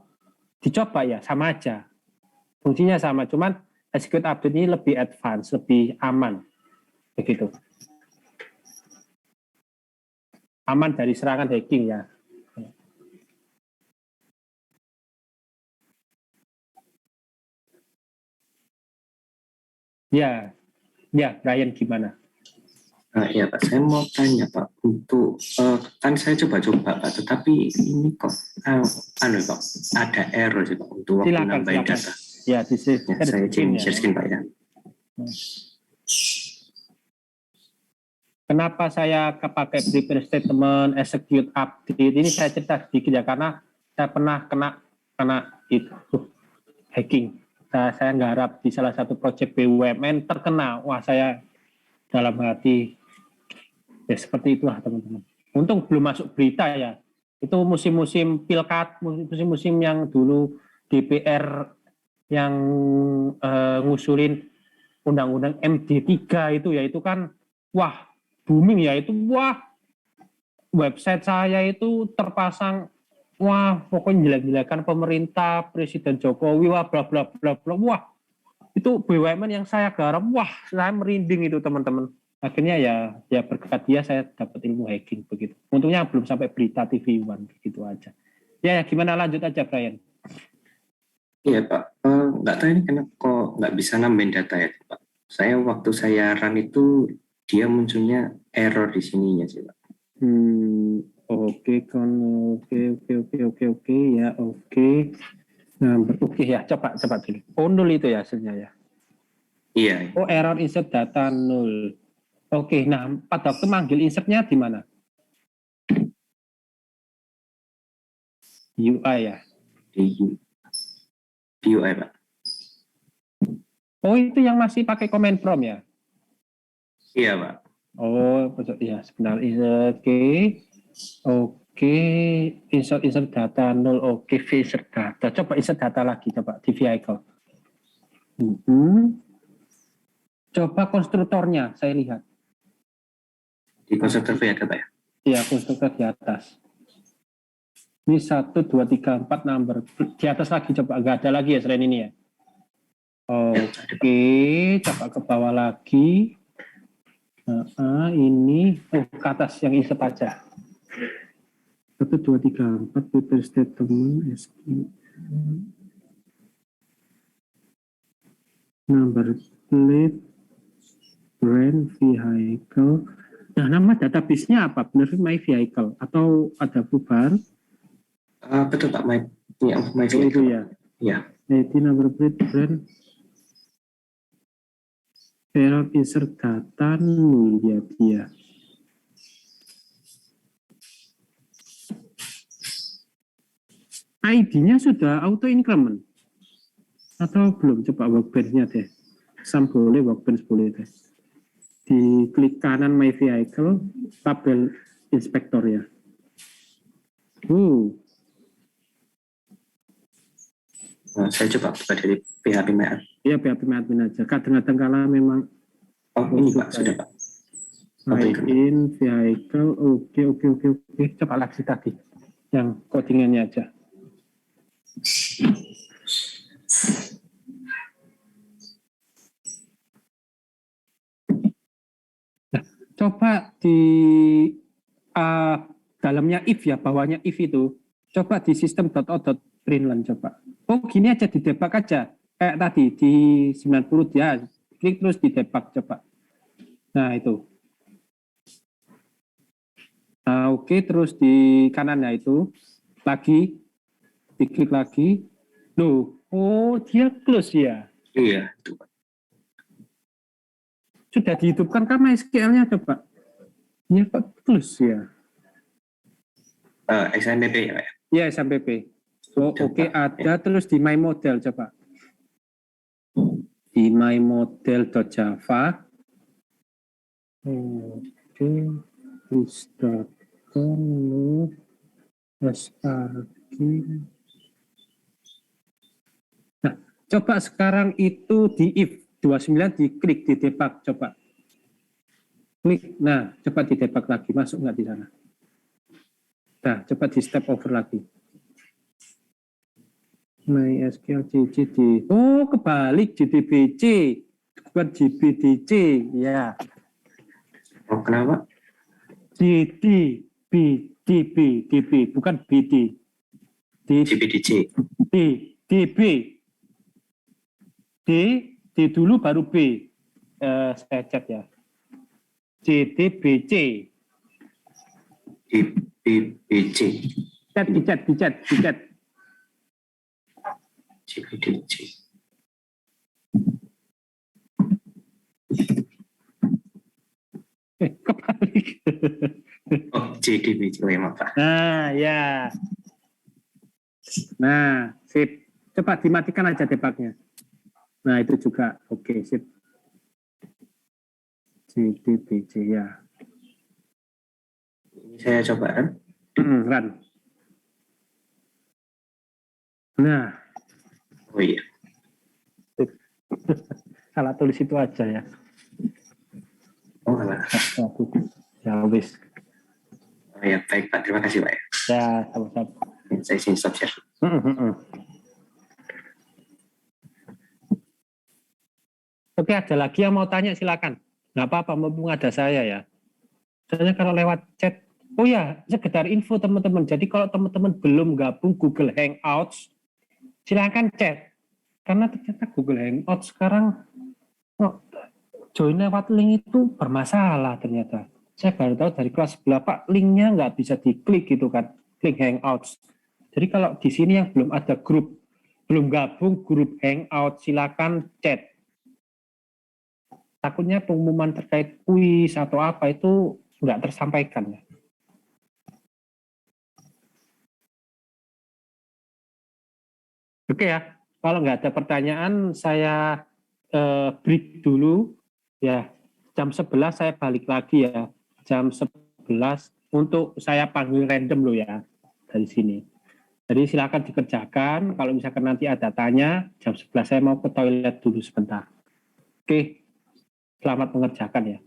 dicoba ya sama aja. Fungsinya sama, cuman execute update ini lebih advance, lebih aman. Begitu. Aman dari serangan hacking ya. Ya, Brian gimana? Ya Pak, saya mau tanya Pak, untuk kan saya coba-coba Pak, tetapi ini kok Pak, ada error sih Pak untuk waktu nambahin data. Ya, saya share screen Pak ya. kenapa saya pakai prepare statement, execute update, ini saya cerita sedikit ya, karena saya pernah kena itu hacking. Saya nggarap di salah satu proyek BUMN terkena. Wah, saya dalam hati ya seperti itulah teman-teman. Untung belum masuk berita ya. Itu musim-musim pilkad, musim-musim yang dulu DPR yang ngusulin undang-undang MD3 itu ya, itu kan wah booming ya, itu wah website saya itu terpasang wah pokoknya jelek-jelekan pemerintah Presiden Jokowi, wah bla bla bla bla, wah itu BUMN yang saya garap, wah saya merinding itu teman-teman. Akhirnya ya berkat dia saya dapat ilmu hacking begitu. Untungnya belum sampai berita TV One gitu aja. Ya gimana, lanjut aja Brian. Iya Pak, nggak tahu ini kenapa kok nggak bisa nambahin data ya Pak. Saya waktu saya run itu dia munculnya error di sininya sih Pak. Oke ya, oke. Nah, oke ya, coba dulu. Oh, 0 itu ya hasilnya ya. Iya. Oh, error insert data 0. Oke, nah pada waktu manggil insertnya di mana? UI ya. Di UI Pak. Oh, itu yang masih pakai command prompt ya? Iya Pak. Oh, ya sebentar. Oke, insert data 0. Oke, insert data. Coba insert data lagi, coba di vehicle. Coba konstruktornya, saya lihat. Di konstruktor vehicle Pak ya? Iya, konstruktor di atas. Ini 1, 2, 3, 4 number. Di atas lagi, coba. Nggak ada lagi ya selain ini ya? Oke, coba ke bawah lagi. Ini, ke atas yang insert aja. 1, 2, 3, 4, prepare statement, number plate, brand, vehicle. Nah, nama database-nya apa? Benar My Vehicle atau ada perubahan? Betul Pak, my Itu vehicle. ya. Iya. ID, number plate, brand, error insert data, lihat dia. ID-nya sudah auto increment atau belum? Coba workbench-nya deh. Sam boleh, workbench boleh deh. Di klik kanan My Vehicle, tabel inspektor ya. Saya coba buka dari PHP Mail. Iya, PHP admin aja. Kadang-kadang kala memang. Oh, ini Pak, sudah Pak. In vehicle, oke. Coba lagi tadi, yang codingannya aja. Nah, coba di dalamnya if ya, bawahnya if itu, coba di system.out.println coba. Oh gini aja, di debug aja, kayak tadi di 90 dia, klik terus di debug coba. Nah itu. Nah, oke, terus di kanannya itu lagi diklik lagi. Loh, oh dia close ya. Iya, itu Pak. Sudah dihidupkan kan MySQL-nya coba. Iya kok close ya. XMPP ya Pak. Iya, XMPP. Oh, oke, ada terus di my model coba. Di my model.java. Oke. Nah, coba sekarang itu di if 29 diklik di debug coba. Klik, nah coba di debug lagi, masuk nggak di sana? Nah, coba di step over lagi. MySQL JDBC. Oh, kebalik JDBC, bukan JBDC, ya. Oh, kenapa? DB, bukan BD. JPDC. DB. D dulu baru B. Saya chat ya. JDBC. JPDC. Chat. JPDC. Kebalik. Oh, JDBC. Oh, ya, maaf, Pak. Nah, ya. Nah, sip. Coba dimatikan aja debugnya. Nah, itu juga. Oke, sip. JDBC ya. Ini saya coba kan. Run. Nah, Oh iya. salah tulis itu aja ya. Oh, alah. Ya, wis. Oh ya, baik Pak. Terima kasih Pak. Ya, sama-sama. Saya sini stop share. Oke, ada lagi yang mau tanya silakan. Nggak apa-apa, mumpung ada saya ya. Soalnya kalau lewat chat, oh ya, sekedar info teman-teman. Jadi kalau teman-teman belum gabung Google Hangouts, silakan chat. Karena ternyata Google Hangouts sekarang join lewat link itu bermasalah ternyata. Saya baru tahu dari kelas sebelah, Pak, linknya nggak bisa diklik gitu kan, link Hangouts. Jadi kalau di sini yang belum ada grup, belum gabung grup Hangout, silakan chat. Takutnya pengumuman terkait kuis atau apa itu nggak tersampaikan. Oke ya, kalau nggak ada pertanyaan, saya break dulu. Ya, jam 11 saya balik lagi ya. Jam 11 untuk saya panggil random loh ya, dari sini. Jadi silakan dikerjakan, kalau misalkan nanti ada tanya, jam 11 saya mau ke toilet dulu sebentar. Oke. Selamat mengerjakan ya.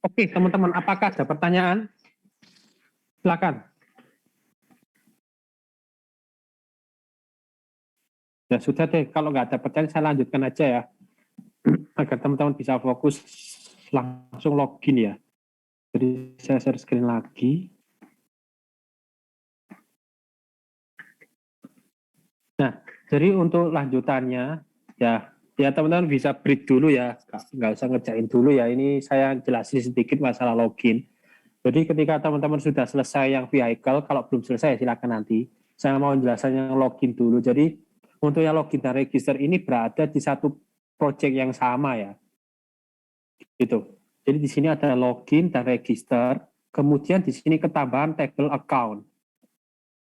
Oke, teman-teman, apakah ada pertanyaan? Silakan. Ya sudah deh, kalau nggak ada pertanyaan saya lanjutkan aja ya. Agar teman-teman bisa fokus langsung login ya. Jadi saya share screen lagi. Nah, jadi untuk lanjutannya, ya teman-teman bisa break dulu ya, nggak usah ngerjain dulu ya. Ini saya jelasin sedikit masalah login. Jadi ketika teman-teman sudah selesai yang vehicle, kalau belum selesai silakan nanti. Saya mau menjelaskan yang login dulu. Jadi untuk yang login dan register ini berada di satu project yang sama ya. Gitu. Jadi di sini ada login dan register, kemudian di sini ketambahan table account.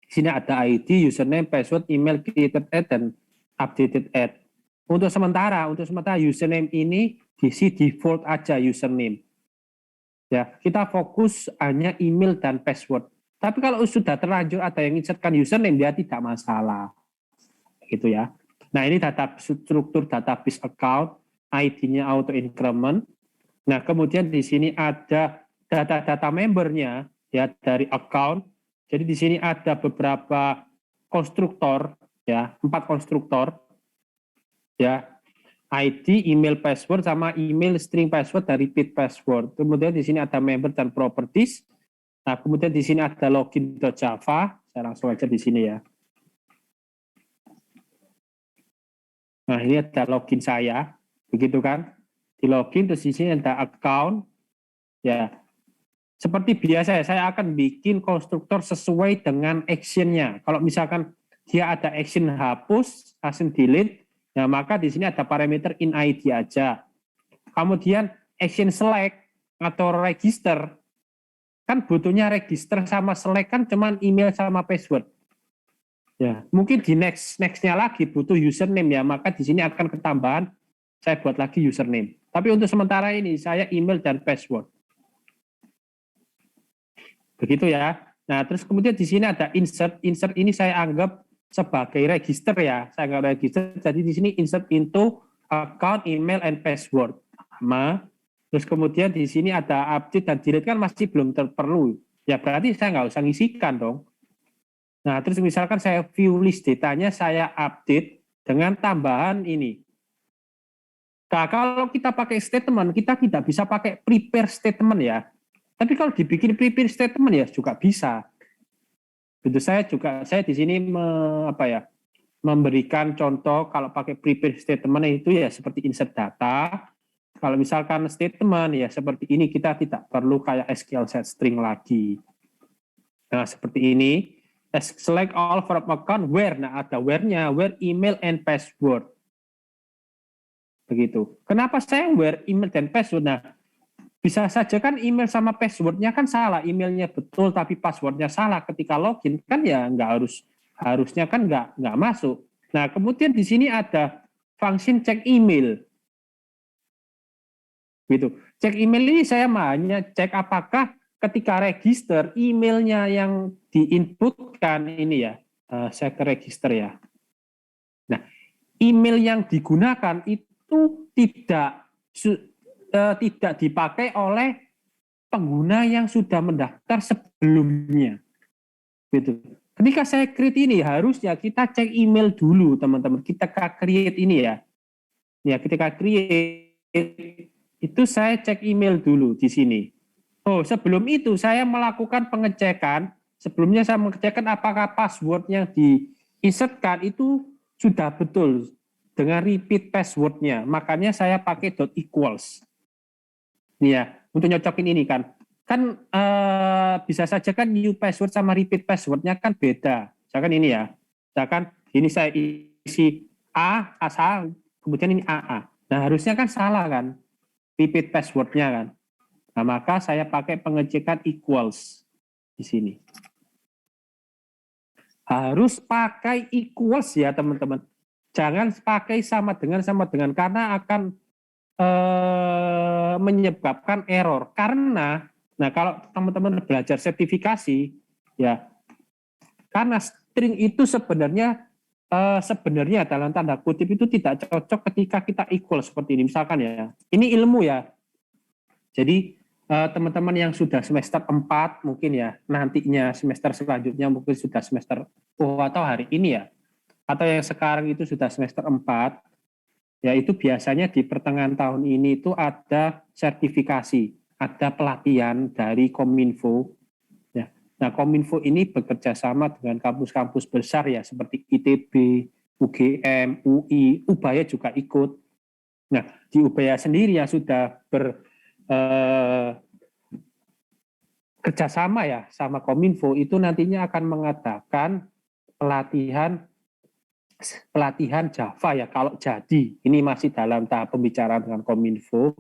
Di sini ada ID, username, password, email, created ad, dan updated ad. Untuk sementara username ini diisi default aja username. Ya, kita fokus hanya email dan password. Tapi kalau sudah terlanjur ada yang insertkan username, dia tidak masalah. Gitu ya. Nah, ini struktur database account, ID-nya auto increment. Nah, kemudian di sini ada data-data membernya ya dari account. Jadi di sini ada beberapa konstruktor ya, 4 konstruktor ya. ID, email password sama email string password dari repeat password. Kemudian di sini ada member dan properties. Nah, kemudian di sini ada login.java. Saya langsung aja di sini ya. Nah, ini ada login saya. Begitu kan? Di login, terus di sini ada account. Ya, seperti biasa ya, saya akan bikin konstruktor sesuai dengan action-nya. Kalau misalkan dia ada action hapus, action delete, nah maka di sini ada parameter in ID aja. Kemudian action select atau register, kan butuhnya register sama select kan cuman email sama password. Ya, mungkin di nextnya lagi butuh username ya, maka di sini akan ketambahan saya buat lagi username. Tapi untuk sementara ini saya email dan password. Begitu ya. Nah, terus kemudian di sini ada insert. Insert ini saya anggap sebagai register ya. Saya anggap register. Jadi di sini insert into account, email, and password. Sama. Terus kemudian di sini ada update dan delete kan masih belum perlu. Ya berarti saya nggak usah ngisikan dong. Nah, terus misalkan saya view list datanya, saya update dengan tambahan ini. Nah, kalau kita pakai statement, kita tidak bisa pakai prepare statement ya. Tapi kalau dibikin prepare statement ya juga bisa. Itu saya di sini memberikan contoh kalau pakai prepare statement itu ya seperti insert data. Kalau misalkan statement ya seperti ini, kita tidak perlu kayak SQL set string lagi. Nah, seperti ini. Select all from account where. Nah, ada where-nya, where email and password. Begitu. Kenapa saya where email dan password? Nah, bisa saja kan email sama passwordnya kan salah, emailnya betul tapi passwordnya salah ketika login kan ya harusnya kan nggak masuk. Nah, kemudian di sini ada function check email. Gitu. Cek email ini saya hanya cek apakah ketika register emailnya yang diinputkan ini ya, saya ke register ya. Nah, email yang digunakan itu tidak dipakai oleh pengguna yang sudah mendaftar sebelumnya. Gitu. Ketika saya create ini harusnya kita cek email dulu teman-teman. Kita create ini ya. Ya, ketika create itu saya cek email dulu di sini. Oh, sebelum itu saya melakukan pengecekan. Sebelumnya saya mengecekkan apakah password yang diinsertkan itu sudah betul dengan repeat passwordnya. Makanya saya pakai .equals. Nih ya, untuk nyocokin ini kan bisa saja kan new password sama repeat passwordnya kan beda. Misalkan ini ya, misalkan ini saya isi A asal, kemudian ini AA. Nah harusnya kan salah kan, repeat passwordnya kan. Nah maka saya pakai pengecekan equals di sini. Harus pakai equals ya teman-teman. Jangan pakai sama dengan karena akan menyebabkan error. Karena nah kalau teman-teman belajar sertifikasi ya, karena string itu sebenarnya dalam tanda kutip itu tidak cocok ketika kita equal seperti ini. Misalkan ya, ini ilmu ya. Jadi teman-teman yang sudah semester 4 mungkin ya, nantinya semester selanjutnya mungkin sudah semester atau hari ini ya, atau yang sekarang itu sudah semester 4, ya itu biasanya di pertengahan tahun ini itu ada sertifikasi, ada pelatihan dari Kominfo. Ya. Nah, Kominfo ini bekerja sama dengan kampus-kampus besar ya seperti ITB, UGM, UI, Ubaya juga ikut. Nah, di Ubaya sendiri ya sudah kerjasama ya sama Kominfo itu nantinya akan mengadakan pelatihan Java ya kalau jadi, ini masih dalam tahap pembicaraan dengan Kominfo,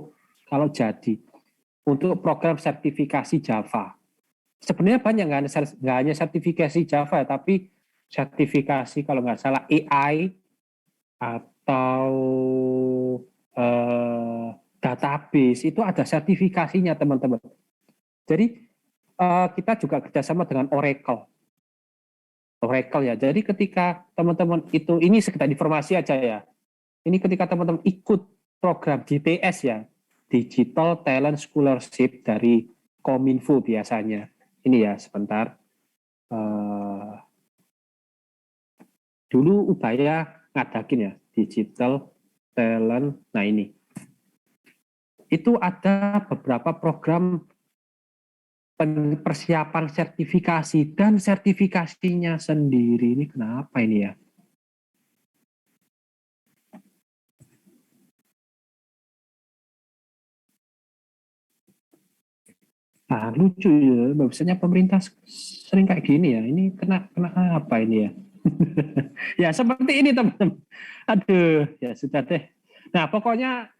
kalau jadi untuk program sertifikasi Java. Sebenarnya banyak, nggak hanya sertifikasi Java tapi sertifikasi kalau nggak salah AI atau database itu ada sertifikasinya teman-teman. Jadi kita juga kerjasama dengan Oracle. Oracle ya. Jadi ketika teman-teman itu, ini sekedar informasi aja ya. Ini ketika teman-teman ikut program DTS ya, Digital Talent Scholarship dari Kominfo biasanya. Ini ya, sebentar. Dulu Ubaya ngadakin ya, Digital Talent. Nah ini. Itu ada beberapa program persiapan sertifikasi dan sertifikasinya sendiri. Ini kenapa ini ya? Ah, lucu ya, biasanya pemerintah sering kayak gini ya. Ini kena apa ini ya? Ya seperti ini teman-teman. Aduh, ya sudah deh. Nah pokoknya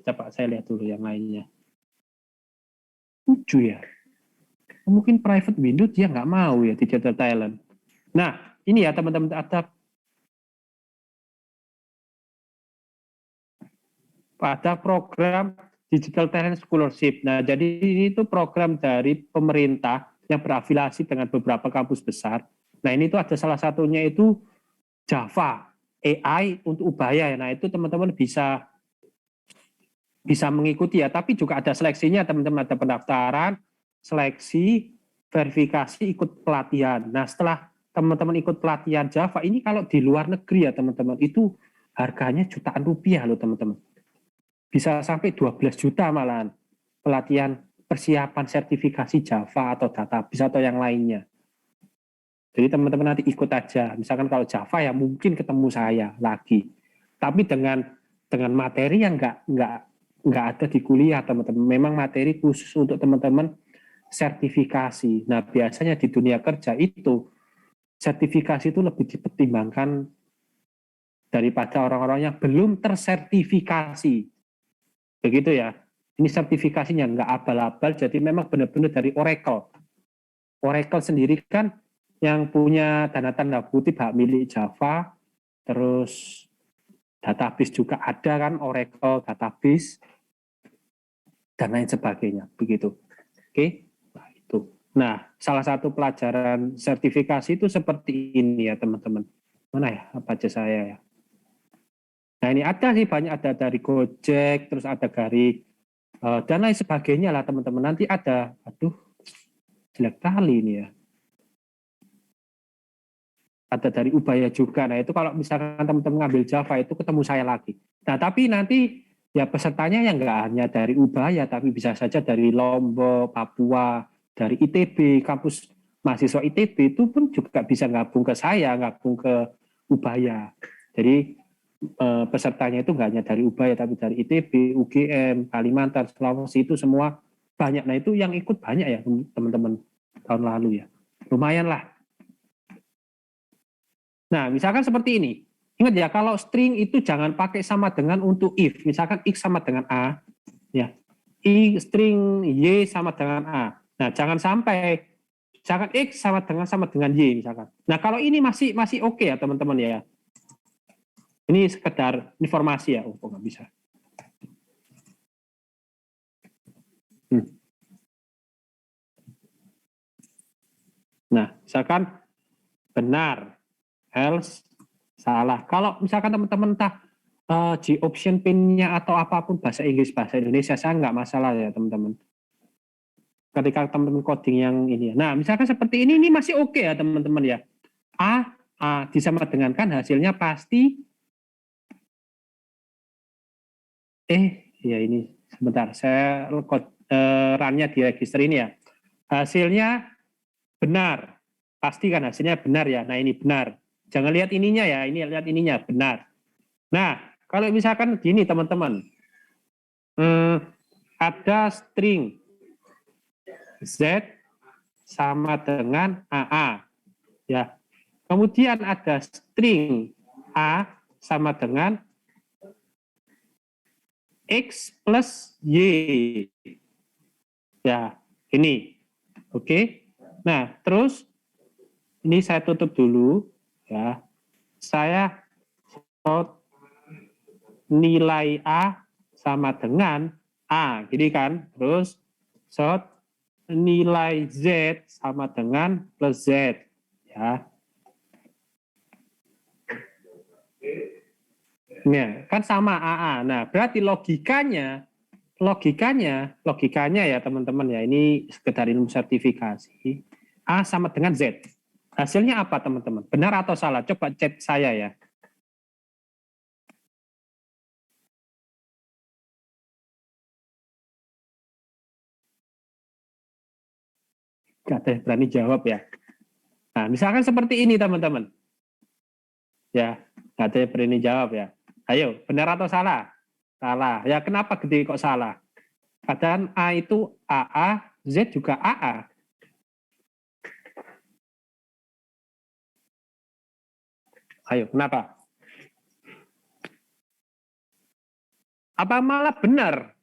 coba saya lihat dulu yang lainnya. Lucu ya. Mungkin private window dia nggak mau ya digital talent. Nah ini ya teman-teman, ada program Digital Talent Scholarship. Nah jadi ini tuh program dari pemerintah yang berafiliasi dengan beberapa kampus besar. Nah ini tuh ada salah satunya itu Java AI untuk Ubaya. Nah itu teman-teman bisa mengikuti ya, tapi juga ada seleksinya teman-teman, ada pendaftaran, seleksi, verifikasi, ikut pelatihan. Nah setelah teman-teman ikut pelatihan Java, ini kalau di luar negeri ya teman-teman, itu harganya jutaan rupiah loh teman-teman. Bisa sampai 12 juta malahan pelatihan persiapan sertifikasi Java atau database atau yang lainnya. Jadi teman-teman nanti ikut aja. Misalkan kalau Java ya mungkin ketemu saya lagi. Tapi dengan materi yang nggak ada di kuliah teman-teman. Memang materi khusus untuk teman-teman sertifikasi. Nah biasanya di dunia kerja itu sertifikasi itu lebih dipertimbangkan daripada orang-orang yang belum tersertifikasi. Begitu ya. Ini sertifikasinya nggak abal-abal, jadi memang benar-benar dari Oracle. Oracle sendiri kan yang punya tanda kutip hak milik Java, terus database juga ada kan, Oracle database, dan lain sebagainya. Begitu. Oke, nah itu. Nah, salah satu pelajaran sertifikasi itu seperti ini ya teman-teman. Mana ya, apa aja saya ya. Nah ini ada sih, banyak, ada dari Gojek, terus ada dari dan lain sebagainya lah teman-teman. Nanti ada, aduh, jelek kali ini ya. Ada dari Ubaya juga. Nah itu kalau misalkan teman-teman ngambil Java itu ketemu saya lagi. Nah tapi nanti ya pesertanya yang nggak hanya dari Ubaya, tapi bisa saja dari Lombok, Papua, dari ITB, kampus mahasiswa ITB itu pun juga bisa gabung ke saya, gabung ke Ubaya. Jadi pesertanya itu nggak hanya dari Ubaya, tapi dari ITB, UGM, Kalimantan, Sulawesi, itu semua banyak. Nah itu yang ikut banyak ya teman-teman tahun lalu ya. Lumayan lah. Nah, misalkan seperti ini. Ingat ya, kalau string itu jangan pakai sama dengan untuk if. Misalkan x sama dengan a, ya. String y sama dengan a. Nah, jangan sampai misalkan x sama dengan y misalkan. Nah, kalau ini masih oke ya, teman-teman ya. Ini sekedar informasi ya. Oh, nggak bisa. Nah, misalkan benar, else salah. Kalau misalkan teman-teman entah G option pin-nya atau apapun bahasa Inggris, bahasa Indonesia, saya nggak masalah ya teman-teman. Ketika teman-teman coding yang ini. Nah, misalkan seperti ini masih oke ya teman-teman ya. A disama dengan kan hasilnya pasti ya ini sebentar, saya run-nya di register ini ya. Hasilnya benar. Pasti kan hasilnya benar ya. Nah, ini benar. Jangan lihat ininya ya, ini lihat ininya, benar. Nah, kalau misalkan gini teman-teman, ada string Z sama dengan AA, ya. Kemudian ada string A sama dengan X plus Y, ya, ini, oke. Nah, terus ini saya tutup dulu, ya. Saya nilai A sama dengan A, gini kan, terus short nilai Z sama dengan plus Z. Ya. Nah, kan sama AA. Nah, berarti logikanya ya teman-teman ya, ini sekedar ilmu sertifikasi. A sama dengan Z. Hasilnya apa teman-teman? Benar atau salah? Coba chat saya ya. Gak ada yang berani jawab ya. Nah, misalkan seperti ini teman-teman. Ya, gak ada yang berani jawab ya. Ayo, benar atau salah? Salah. Ya, kenapa gede kok salah? Padahal A itu AA, Z juga AA. Ayo, kenapa? Apa malah benar?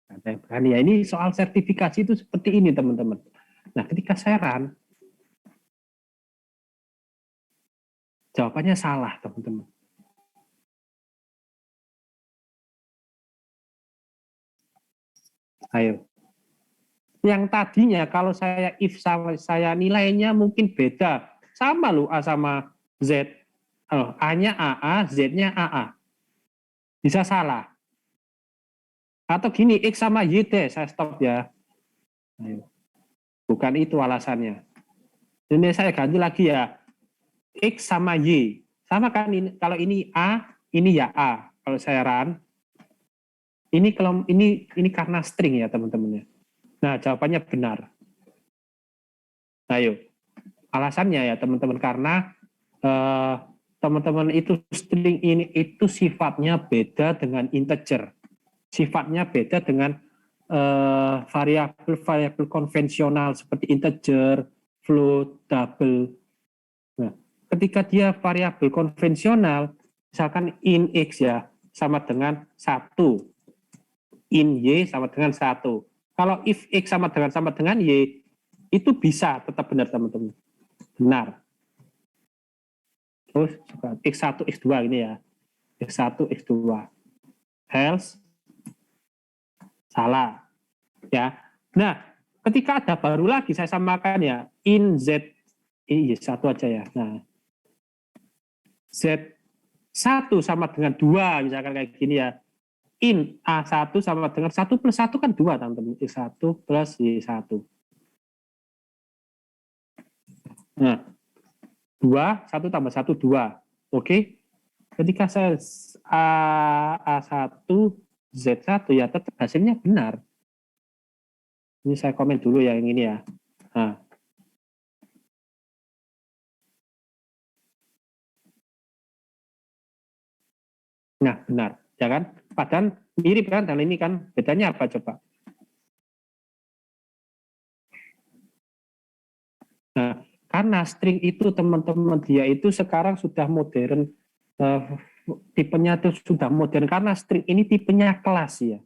Ada yang berani ya. Ini soal sertifikasi itu seperti ini teman-teman. Nah, ketika saya run, jawabannya salah teman-teman. Ayo. Yang tadinya kalau saya if saya nilainya mungkin beda. Sama loh A sama Z. Oh, A-nya AA, Z-nya AA. Bisa salah. Atau gini, X sama Y deh, saya stop ya. Ayo. Bukan itu alasannya. Ini saya ganti lagi ya. X sama Y. Sama kan ini, kalau ini A, ini ya A. Kalau saya run, ini kalau ini karena string ya teman-teman ya. Nah, jawabannya benar. Ayo. Alasannya ya teman-teman karena teman-teman itu string ini itu sifatnya beda dengan integer. Sifatnya beda dengan variabel konvensional seperti integer, float, double. Nah, ketika dia variabel konvensional, misalkan in X ya, sama dengan 1. In Y sama dengan 1. Kalau if X sama dengan Y, itu bisa tetap benar teman-teman. Benar. Terus X1, X2 ini ya. X1, X2. Else, salah. Ya. Nah, ketika ada baru lagi saya samakan ya, in Z, satu aja ya. Nah, Z1 sama dengan 2, misalkan kayak gini ya. In A1 sama dengan 1 plus 1 kan 2, teman-teman. Y1 plus Y1. Nah, 2, 1 tambah 1, 2. Oke. Ketika saya A1, Z1 ya tetap hasilnya benar. Ini saya komen dulu ya yang ini ya. Nah, benar. Ya kan? Padahal mirip kan, dan ini kan bedanya apa coba? Nah, karena string itu teman-teman dia itu sekarang sudah modern, tipenya itu sudah modern karena string ini tipenya kelas ya.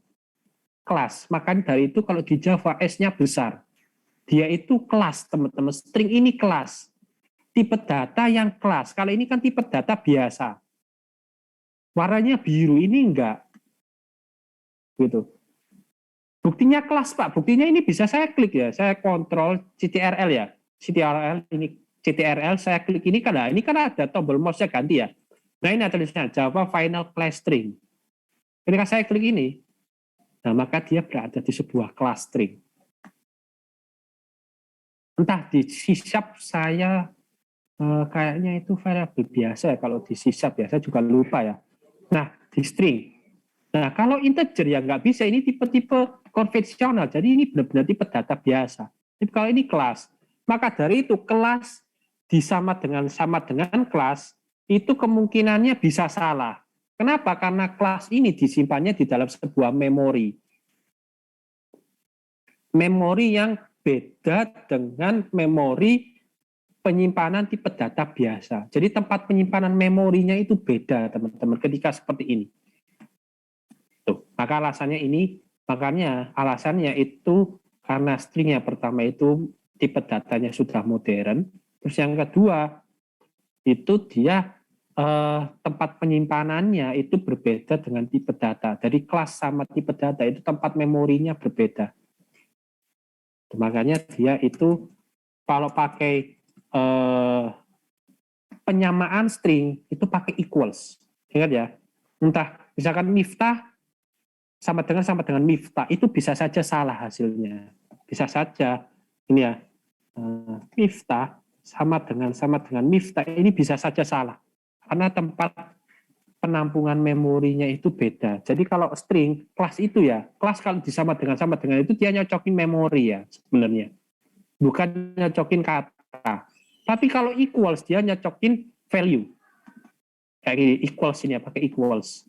Kelas. Makanya dari itu kalau di Java S-nya besar. Dia itu kelas teman-teman. String ini kelas. Tipe data yang kelas. Kalau ini kan tipe data biasa. Warnanya biru, ini enggak. Gitu. Buktinya kelas Pak. Buktinya ini bisa saya klik ya. Saya kontrol CTRL ya. CTRL ini CTRL saya klik ini kan ada tombol mouse-nya ganti ya. Nah, ini ada tulisannya Java Final Class String. Ketika saya klik ini, nah maka dia berada di sebuah kelas string. Entah di C# saya kayaknya itu variabel biasa ya, kalau di C# ya saya juga lupa ya. Nah, di string. Nah, kalau integer ya nggak bisa, ini tipe-tipe konvensional. Jadi ini benar-benar tipe data biasa. Tapi kalau ini kelas, maka dari itu kelas sama dengan kelas itu kemungkinannya bisa salah. Kenapa? Karena kelas ini disimpannya di dalam sebuah memori. Memori yang beda dengan memori penyimpanan tipe data biasa. Jadi tempat penyimpanan memorinya itu beda, teman-teman, ketika seperti ini. Tuh, makanya alasannya itu karena string yang pertama itu tipe datanya sudah modern, terus yang kedua itu dia tempat penyimpanannya itu berbeda dengan tipe data. Dari kelas sama tipe data itu tempat memorinya berbeda. Makanya dia itu kalau pakai penyamaan string itu pakai equals. Ingat ya. Entah misalkan Miftah sama dengan Miftah itu bisa saja salah hasilnya. Bisa saja ini ya. Miftah sama dengan Miftah ini bisa saja salah. Karena tempat penampungan memorinya itu beda. Jadi kalau string, kelas itu ya, kelas kalau sama dengan itu dia nyocokin memori ya sebenarnya. Bukan nyocokin kata. Tapi kalau equals dia nyocokin value. Kayak gini, equals ini ya, pakai equals.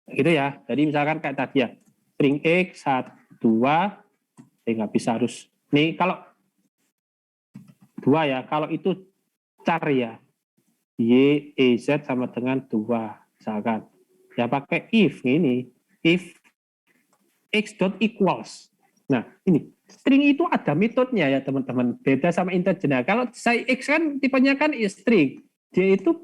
Gitu ya. Jadi misalkan kayak tadi ya, string X, 1, 2, nggak bisa harus. Nih kalau 2 ya, kalau itu char ya, Y, E, Z sama dengan 2, misalkan. Ya pakai if ini, if X dot equals. Nah, ini string itu ada metodenya ya teman-teman. Beda sama integer. Nah, kalau saya X kan tipenya kan string. Dia itu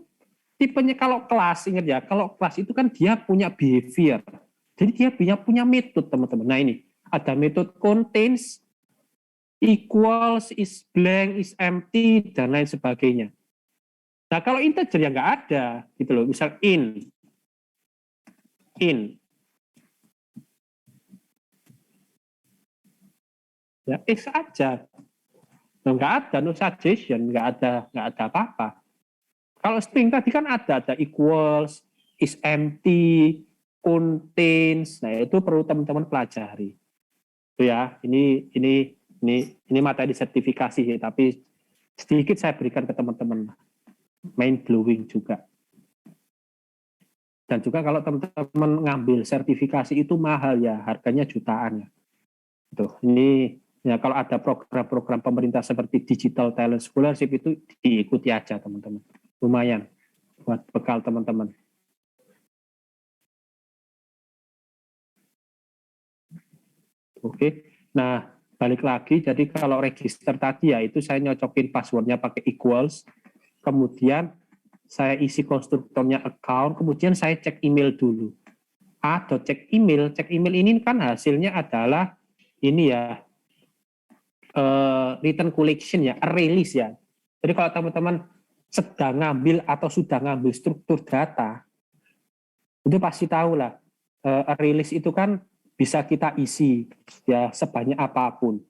tipenya kalau kelas, ingat ya, kalau kelas itu kan dia punya behavior. Jadi dia punya metode teman-teman. Nah ini, ada metode contains, equals, is blank, is empty, dan lain sebagainya. Nah kalau integer ya nggak ada gitu loh. Misal in ya x aja, nggak ada no suggestion, nggak ada apa-apa. Kalau string tadi kan ada equals, is empty, contains. Nah itu perlu teman-teman pelajari. Ya ini materi sertifikasi tapi sedikit saya berikan ke teman-teman. Mind blowing juga. Dan juga kalau teman-teman ngambil sertifikasi itu mahal ya, harganya jutaan ya. Tuh, ini ya kalau ada program-program pemerintah seperti Digital Talent Scholarship itu diikuti aja teman-teman. Lumayan buat bekal teman-teman. Oke. Nah, balik lagi jadi kalau register tadi ya itu saya nyocokin passwordnya pakai equals. Kemudian saya isi konstruktornya account, kemudian saya cek email dulu. Cek email ini kan hasilnya adalah ini ya, return collection ya, release ya. Jadi kalau teman-teman sedang ngambil atau sudah ngambil struktur data, itu pasti tahu lah, release itu kan bisa kita isi ya sebanyak apapun.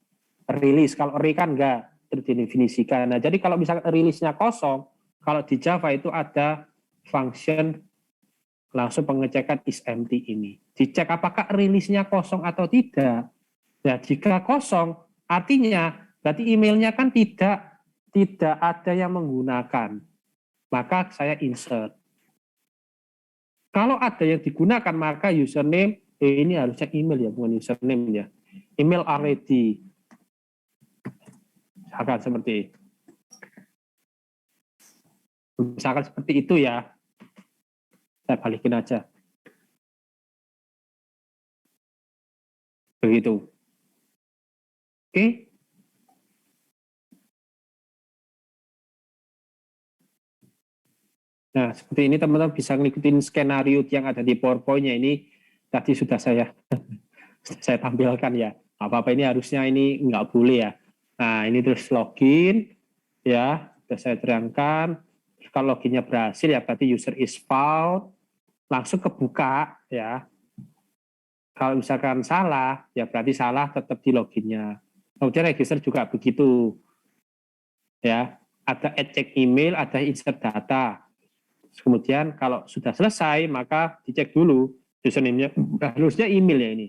Release, kalau array kan enggak terdefinisikan. Nah, jadi kalau misalnya release-nya kosong, kalau di Java itu ada function langsung pengecekan is empty ini. Dicek apakah release-nya kosong atau tidak. Ya, jika kosong, artinya berarti emailnya kan tidak ada yang menggunakan. Maka saya insert. Kalau ada yang digunakan, maka username, ini harusnya email ya, bukan username ya. Email already. Misalkan seperti itu ya, saya balikin aja. Begitu. Oke. Nah, seperti ini teman-teman bisa ngikutin skenario yang ada di PowerPoint-nya ini. Tadi sudah saya tampilkan ya. Apa-apa ini harusnya ini nggak boleh ya. Nah, ini terus login, ya, sudah saya terangkan. Kalau loginnya berhasil ya berarti user is found, langsung kebuka ya. Kalau misalkan salah, ya berarti salah tetap di loginnya. Kemudian register juga begitu. Ya, ada add check email, ada insert data. Kemudian kalau sudah selesai, maka dicek dulu username-nya, harusnya email ya ini.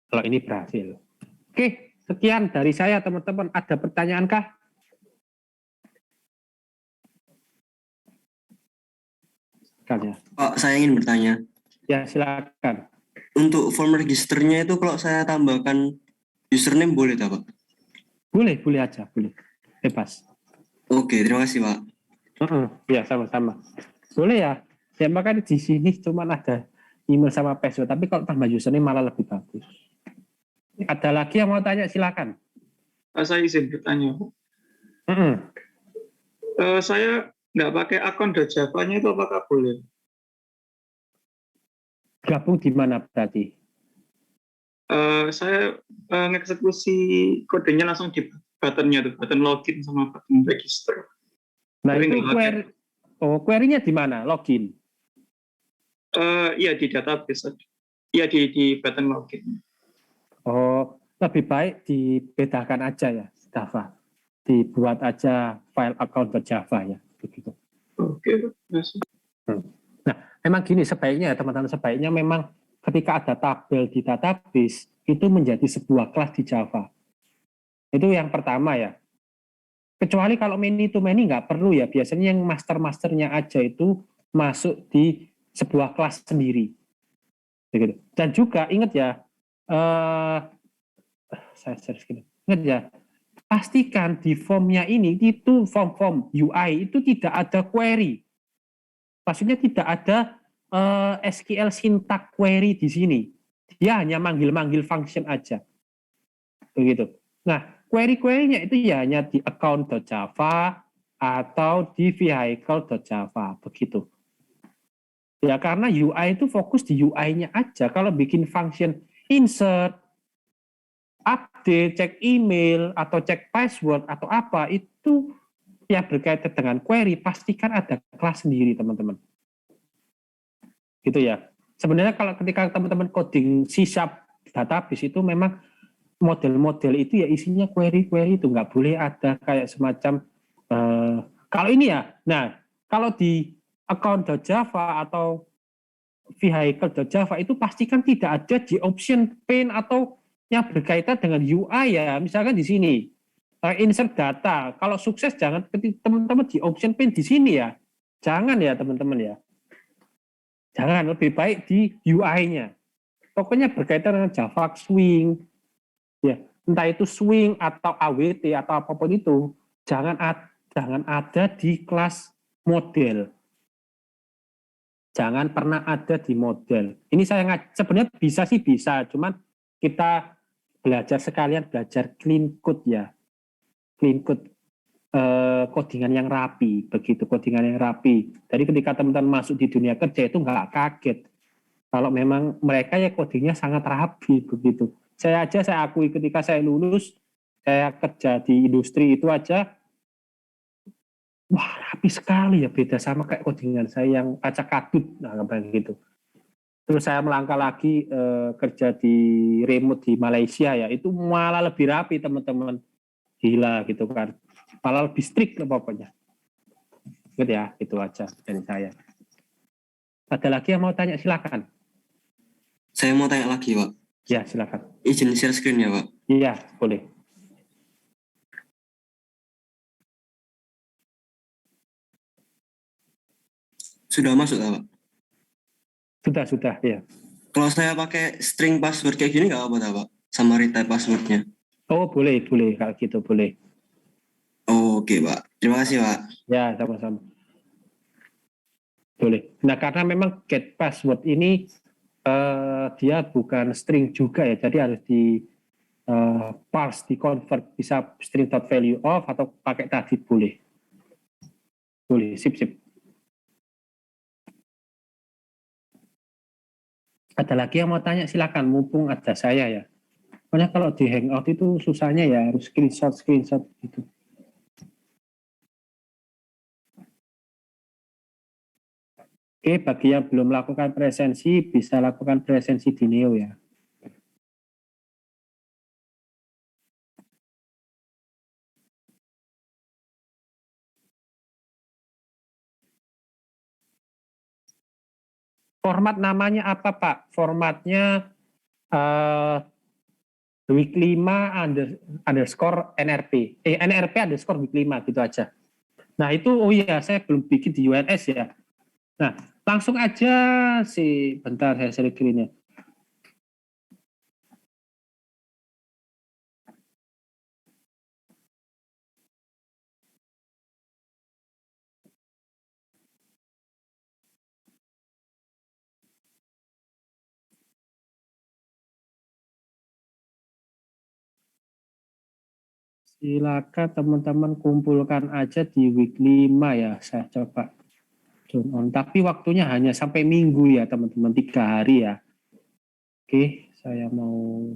Kalau ini berhasil. Oke, sekian dari saya teman-teman. Ada pertanyaan kah? Pak, saya ingin bertanya. Ya, silakan. Untuk form registernya itu kalau saya tambahkan username boleh tak, Pak? Boleh aja, boleh. Bebas. Oke, terima kasih, Pak. Ya, sama-sama. Boleh ya. Ya, makanya di sini cuma ada email sama password, tapi kalau tambah username malah lebih bagus. Ada lagi yang mau tanya, silakan. Saya izin bertanya, Bu. Mm-mm. Saya nggak pakai akun .java-nya itu apakah boleh? Gabung di mana berarti? Saya ngeksekusi kodenya langsung di buttonnya tuh, button login sama button register. Nah Tapi itu nggak pakai. query-nya di mana? Login. Iya di database, iya di button login. Oh, lebih baik dibedakan aja ya, Java. Dibuat aja file account.java ya, begitu. Oke, terus. Nah, memang gini sebaiknya ya teman-teman, sebaiknya memang ketika ada tabel di database itu menjadi sebuah kelas di Java. Itu yang pertama ya. Kecuali kalau many to many nggak perlu ya, biasanya yang master-masternya aja itu masuk di sebuah kelas sendiri. Begitu. Dan juga ingat ya, saya share screen. Ingat ya, pastikan di formnya ini itu form UI itu tidak ada query. Maksudnya tidak ada SQL syntax query di sini. Dia hanya manggil-manggil function aja. Begitu. Nah, query-query-nya itu ya hanya di account.java atau di vehicle.java. Begitu. Ya, karena UI itu fokus di UI-nya aja. Kalau bikin function insert, update, cek email, atau cek password, atau apa, itu yang berkaitan dengan query, pastikan ada kelas sendiri, teman-teman. Gitu ya. Sebenarnya kalau ketika teman-teman coding C# database itu memang model-model itu ya isinya query-query itu, nggak boleh ada kayak semacam kalau ini ya. Nah, kalau di account.java atau vehicle.java itu pastikan tidak ada di option pane atau yang berkaitan dengan UI ya. Misalkan di sini insert data. Kalau sukses jangan teman-teman di option pane di sini ya. Jangan ya teman-teman ya. Jangan, lebih baik di UI-nya. Pokoknya berkaitan dengan Java Swing, ya entah itu Swing atau AWT atau apapun itu, jangan ada di kelas model. Jangan pernah ada di model. Ini saya sebenarnya bisa sih bisa, cuman kita belajar sekalian belajar clean code ya, clean code codingan yang rapi, begitu codingan yang rapi. Jadi ketika teman-teman masuk di dunia kerja itu nggak kaget kalau memang mereka ya codingnya sangat rapi begitu. Saya akui ketika saya lulus, saya kerja di industri itu aja, wah rapi sekali ya, beda sama kayak codingan saya yang acak adut, nah kayak gitu. Terus saya melangkah lagi kerja di remote di Malaysia ya, itu malah lebih rapi teman-teman, gila gitu kan, malah lebih strict lah pokoknya. Gitu ya, itu aja dari saya. Ada lagi yang mau tanya silakan. Saya mau tanya lagi, Pak. Ya silakan. Izin share screen ya, Pak. Iya boleh. Sudah masuk, Pak? Sudah ya. Kalau saya pakai string password kayak gini nggak apa-apa, Pak? Sama retype passwordnya. Oh boleh kalau gitu boleh. Oke, Pak. Terima kasih, Pak. Ya sama-sama. Boleh. Nah karena memang get password ini dia bukan string juga ya, jadi harus di parse, di convert, bisa string value of atau pakai tadi boleh. Boleh, sip. Ada lagi yang mau tanya silakan, mumpung ada saya ya. Pokoknya kalau di Hangout itu susahnya ya harus screenshot gitu. Oke, bagi yang belum melakukan presensi, bisa lakukan presensi di Neo ya. Format namanya apa Pak? Formatnya week 5 underscore NRP. NRP underscore week 5 gitu aja. Nah itu, oh iya saya belum bikin di UNS ya. Nah langsung aja sih, bentar saya share screen-nya. Silakan teman-teman kumpulkan aja di week 5 ya. Saya coba turn on. Tapi waktunya hanya sampai minggu ya teman-teman, 3 hari ya. Oke, saya mau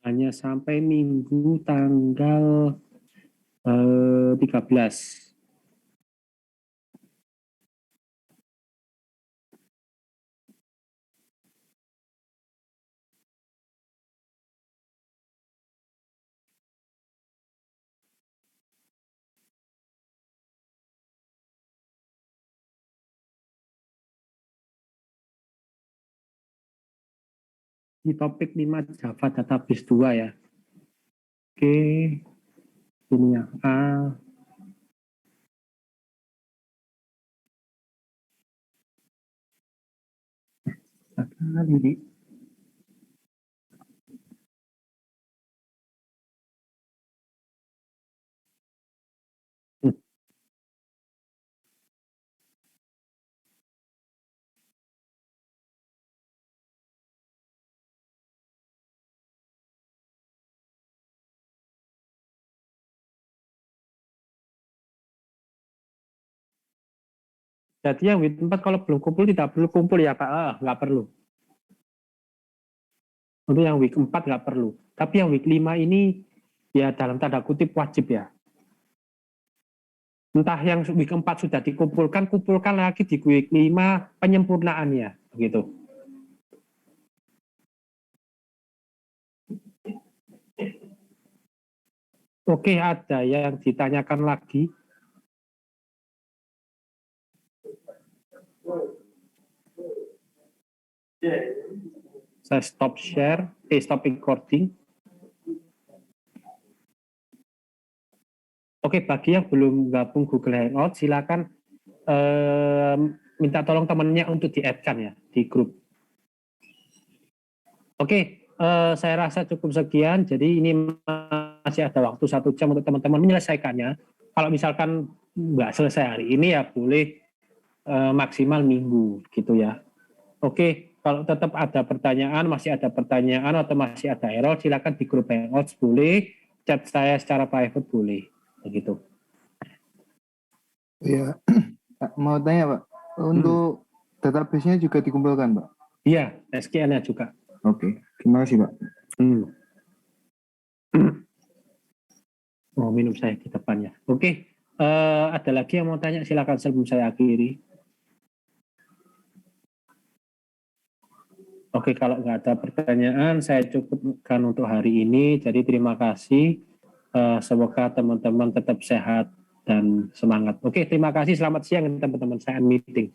hanya sampai minggu tanggal 13. Di topik 5 Java Database 2 ya. Oke, ini yang A. Ini. Jadi yang week 4 kalau belum kumpul tidak perlu kumpul ya Pak. Nggak perlu. Untuk yang week 4 nggak perlu. Tapi yang week 5 ini ya dalam tanda kutip wajib ya. Entah yang week 4 sudah dikumpulkan, kumpulkan lagi di week 5 penyempurnaannya. Begitu. Oke, ada yang ditanyakan lagi? Saya stop share, stop recording. Oke, bagi yang belum gabung Google Hangout, silakan minta tolong temannya untuk di-add-kan ya di grup. Oke, saya rasa cukup sekian. Jadi ini masih ada waktu 1 jam untuk teman-teman menyelesaikannya. Kalau misalkan nggak selesai hari ini ya boleh maksimal minggu gitu ya. Oke, kalau tetap ada pertanyaan, masih ada pertanyaan atau masih ada error, silakan di grup Hangouts boleh, chat saya secara private boleh, begitu. Ya, mau tanya Pak, untuk database-nya juga dikumpulkan Pak? Iya, SQL-nya juga. Oke, terima kasih Pak. Oh, minum saya di depannya. Oke, ada lagi yang mau tanya, silakan sebelum saya akhiri. Oke, kalau nggak ada pertanyaan, saya cukupkan untuk hari ini. Jadi terima kasih. Semoga teman-teman tetap sehat dan semangat. Oke, terima kasih. Selamat siang teman-teman. Saya meeting.